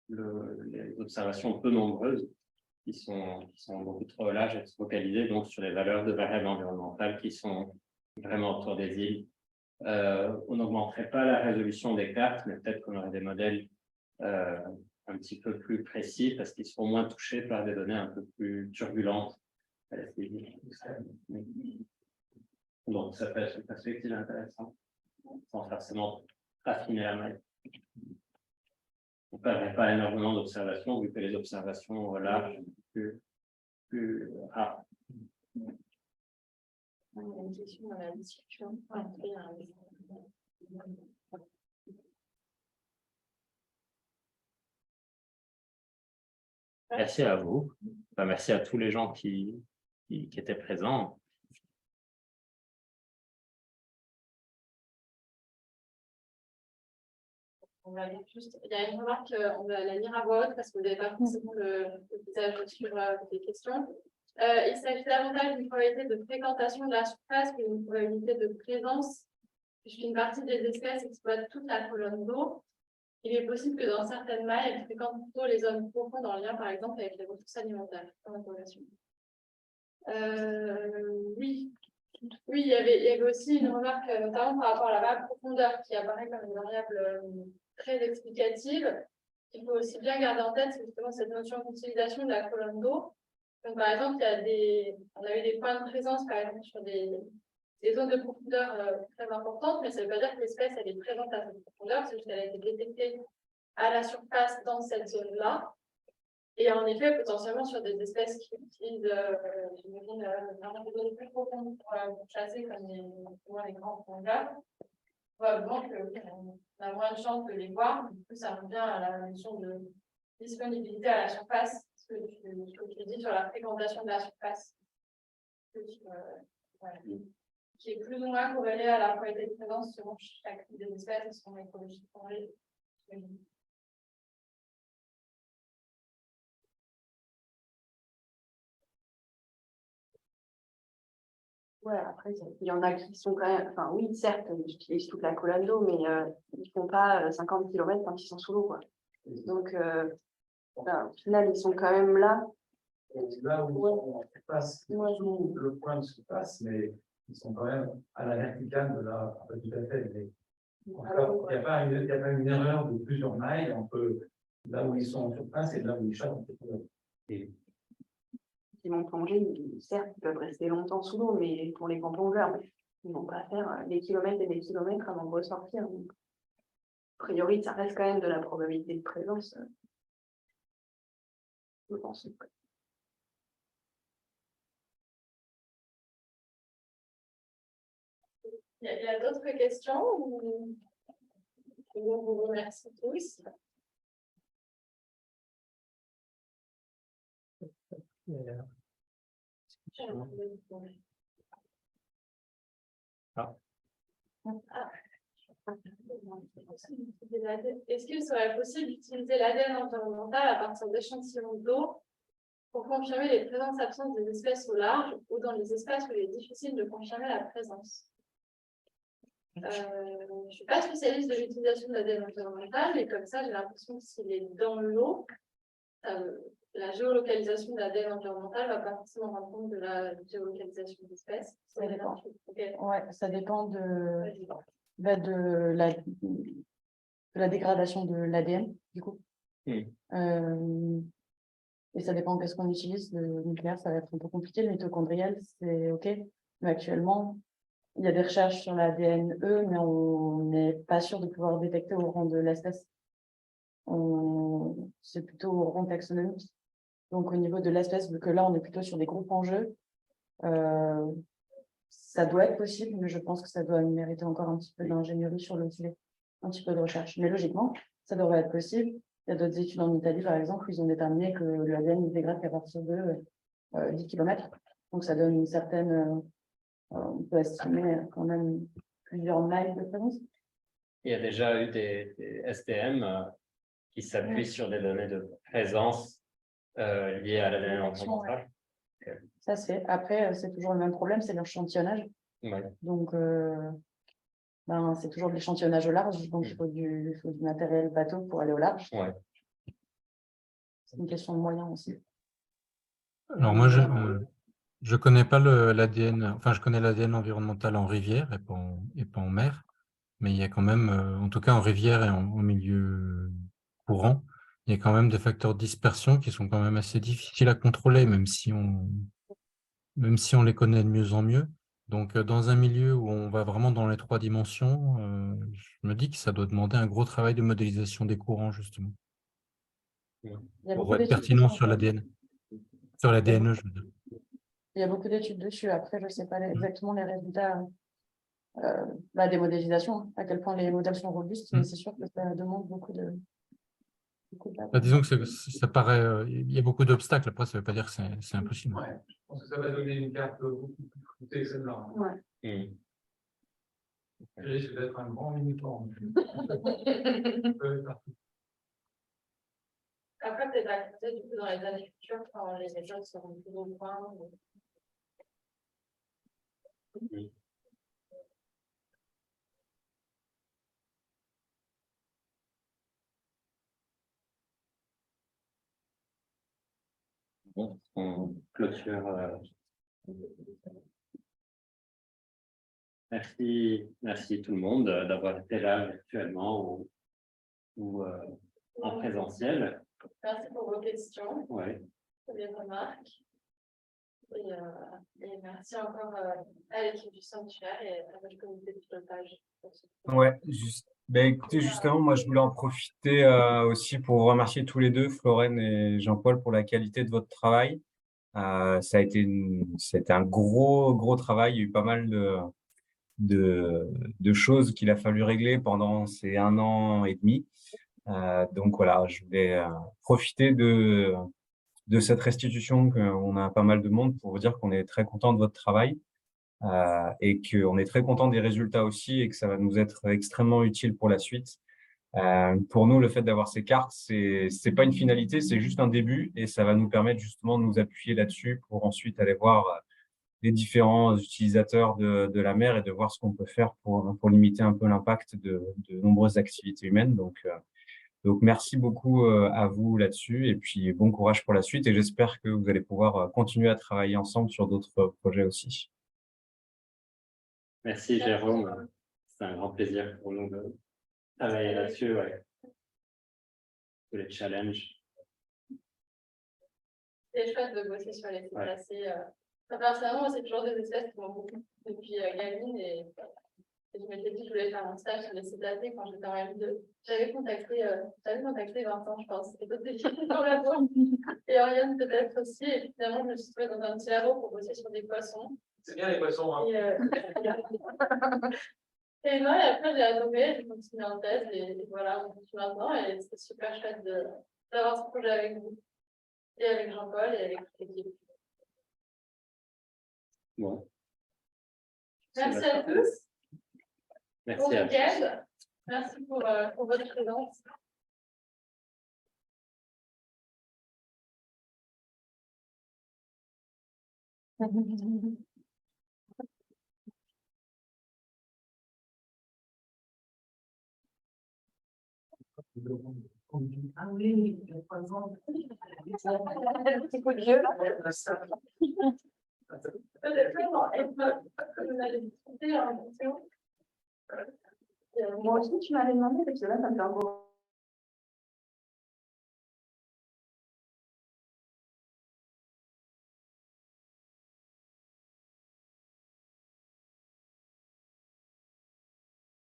les observations peu nombreuses qui sont beaucoup trop larges et de se focaliser donc sur les valeurs de variables environnementales qui sont vraiment autour des îles. On n'augmenterait pas la résolution des cartes, mais peut-être qu'on aurait des modèles un petit peu plus précis parce qu'ils seront moins touchés par des données un peu plus turbulentes. Donc, ça peut être une perspective intéressante, sans forcément affiner la maille. On ne perdrait pas énormément d'observations, vu que les observations larges sont plus rares. Il y a une question dans la discussion. Merci à vous. Enfin, merci à tous les gens qui étaient présents. On va lire juste. Il y a une remarque, on va la lire à voix haute parce que vous n'avez pas forcément le visage sur des questions. Il s'agit davantage d'une probabilité de fréquentation de la surface que d'une probabilité de présence, puisqu'une partie des espèces exploite toute la colonne d'eau. Il est possible que dans certaines mailles, elles fréquentent plutôt les zones profondes en lien, par exemple, avec les ressources alimentaires. Oui. Oui, il y avait aussi une remarque, notamment par rapport à la variable profondeur, qui apparaît comme une variable très explicative. Il faut aussi bien garder en tête, c'est justement cette notion d'utilisation de la colonne d'eau. Donc, par exemple, on a eu des points de présence, par exemple, sur des zones de profondeur très importantes, mais ça ne veut pas dire que l'espèce elle est présente à cette profondeur, c'est juste qu'elle a été détectée à la surface dans cette zone-là. Et en effet, potentiellement sur des espèces qui utilisent, j'imagine, vraiment des données plus profondes pour chasser, comme les grands rongeurs, probablement qu'on a moins de chances de les voir. Du coup, ça revient à la notion de disponibilité à la surface, ce que tu dis sur la fréquentation de la surface, qui est plus ou moins corrélée à la probabilité de présence selon chaque type des espèces et son écologie corrélée. Ouais, après, il y en a qui sont quand même, enfin oui, certes, ils utilisent toute la colonne d'eau, mais ils font pas 50 km quand ils sont sous l'eau, quoi. Donc, au final, ils sont quand même là. Là où on passe sous le point de surface, mais ils sont quand même à la verticale de la. Pas tout à fait, mais encore, il n'y a pas une erreur de plusieurs mailles entre là où ils sont en surface et là où ils chassent. Ils vont plonger, certes, ils peuvent rester longtemps sous l'eau, mais pour les grands plongeurs, ils ne vont pas faire des kilomètres et des kilomètres avant de ressortir. Donc, a priori, ça reste quand même de la probabilité de présence, je pense. Il y a d'autres questions ou je vous remercie tous. Est-ce qu'il serait possible d'utiliser l'ADN environnemental à partir d'échantillons d'eau pour confirmer les présences-absences des espèces au large ou dans les espaces où il est difficile de confirmer la présence? Je ne suis pas spécialiste de l'utilisation de l'ADN environnemental, mais comme ça, j'ai l'impression que s'il est dans l'eau, la géolocalisation de l'ADN environnemental ne va pas forcément rendre compte de la géolocalisation d'espèces. Ça dépend. Okay. Ouais, ça dépend de la dégradation de l'ADN, du coup. Et ça dépend qu'est-ce qu'on utilise. Le nucléaire, ça va être un peu compliqué. Le mitochondrial, c'est OK. Mais actuellement, il y a des recherches sur l'ADN, mais on n'est pas sûr de pouvoir détecter au rang de l'espèce. C'est plutôt au rang taxonomique. Donc, au niveau de l'espèce, vu que là, on est plutôt sur des groupes en jeu, ça doit être possible, mais je pense que ça doit mériter encore un petit peu d'ingénierie sur le sujet, un petit peu de recherche. Mais logiquement, ça devrait être possible. Il y a d'autres études en Italie, par exemple, où ils ont déterminé que l'ADN ne dégrade qu'à partir de 10 km. Donc, ça donne une certaine, on peut estimer quand même plusieurs miles de présence. Il y a déjà eu des STM qui s'appuient sur des données de présence liées à l'ADN environnemental. Ouais. Ça se fait. Après, c'est toujours le même problème, c'est l'échantillonnage. Ouais. Donc, c'est toujours de l'échantillonnage au large, donc il faut du matériel bateau pour aller au large. Ouais. C'est une question de moyens aussi. Alors moi, je connais pas l'ADN, enfin je connais l'ADN environnemental en rivière et pas en mer, mais il y a quand même, en tout cas en rivière et en milieu courant, il y a quand même des facteurs de dispersion qui sont quand même assez difficiles à contrôler, même si on les connaît de mieux en mieux. Donc, dans un milieu où on va vraiment dans les 3 dimensions, je me dis que ça doit demander un gros travail de modélisation des courants, justement, pour être pertinent sur l'ADN, sur l'ADN, je veux dire. Il y a beaucoup d'études dessus. Après, je ne sais pas exactement les résultats des modélisations, à quel point les modèles sont robustes, mais c'est sûr que ça demande beaucoup de disons que ça paraît, il y a beaucoup d'obstacles. Après, ça ne veut pas dire que c'est impossible. Ouais, je pense que ça va donner une carte beaucoup plus floutée que celle-là. Ouais. Je risque d'être un grand uniforme. Après, peut-être à côté, du coup, dans les années futures, quand les études seront plus au point. Bon, on clôture. Merci tout le monde d'avoir été là virtuellement ou en présentiel. Merci pour vos questions. Ouais. Pour les remarques. Et merci encore à l'équipe du sanctuaire et à votre comité de pilotage. Ouais, écoutez, justement, moi, je voulais en profiter aussi pour vous remercier tous les deux, Florène et Jean-Paul, pour la qualité de votre travail. C'était un gros travail. Il y a eu pas mal de choses qu'il a fallu régler pendant ces 1 an et demi. Donc voilà, je voulais profiter de cette restitution qu'on a pas mal de monde pour vous dire qu'on est très content de votre travail et qu'on est très content des résultats aussi et que ça va nous être extrêmement utile pour la suite. Pour nous, le fait d'avoir ces cartes, c'est pas une finalité, c'est juste un début et ça va nous permettre justement de nous appuyer là-dessus pour ensuite aller voir les différents utilisateurs de la mer et de voir ce qu'on peut faire pour limiter un peu l'impact de nombreuses activités humaines. Donc, merci beaucoup à vous là-dessus et puis bon courage pour la suite et j'espère que vous allez pouvoir continuer à travailler ensemble sur d'autres projets aussi. Merci Jérôme, c'est un grand plaisir pour nous de travailler là-dessus, ouais. Tous les challenges. C'est chouette de bosser sur les cétacés. Personnellement, c'est toujours des espèces qui m'ont beaucoup depuis gamine et je m'étais dit que je voulais faire un stage sur les cétacés quand j'étais en M2. J'avais contacté Vincent, je pense, et d'autres équipes dans la zone, et Oriane peut-être aussi, et finalement je me suis trouvée dans un petit labo pour bosser sur des poissons. C'est bien les poissons, hein. Et non, et après j'ai adoré, j'ai continué en thèse et voilà, on continue maintenant et c'est super chouette d'avoir ce projet avec vous et avec Jean-Paul et avec l'équipe. Bon. Merci à tous. Merci Bon à week-end. Merci pour votre présence. Ah oui, le poison. Petit coup de jeu. Moi aussi, tu m'avais demandé, parce que là, ça me fait encore.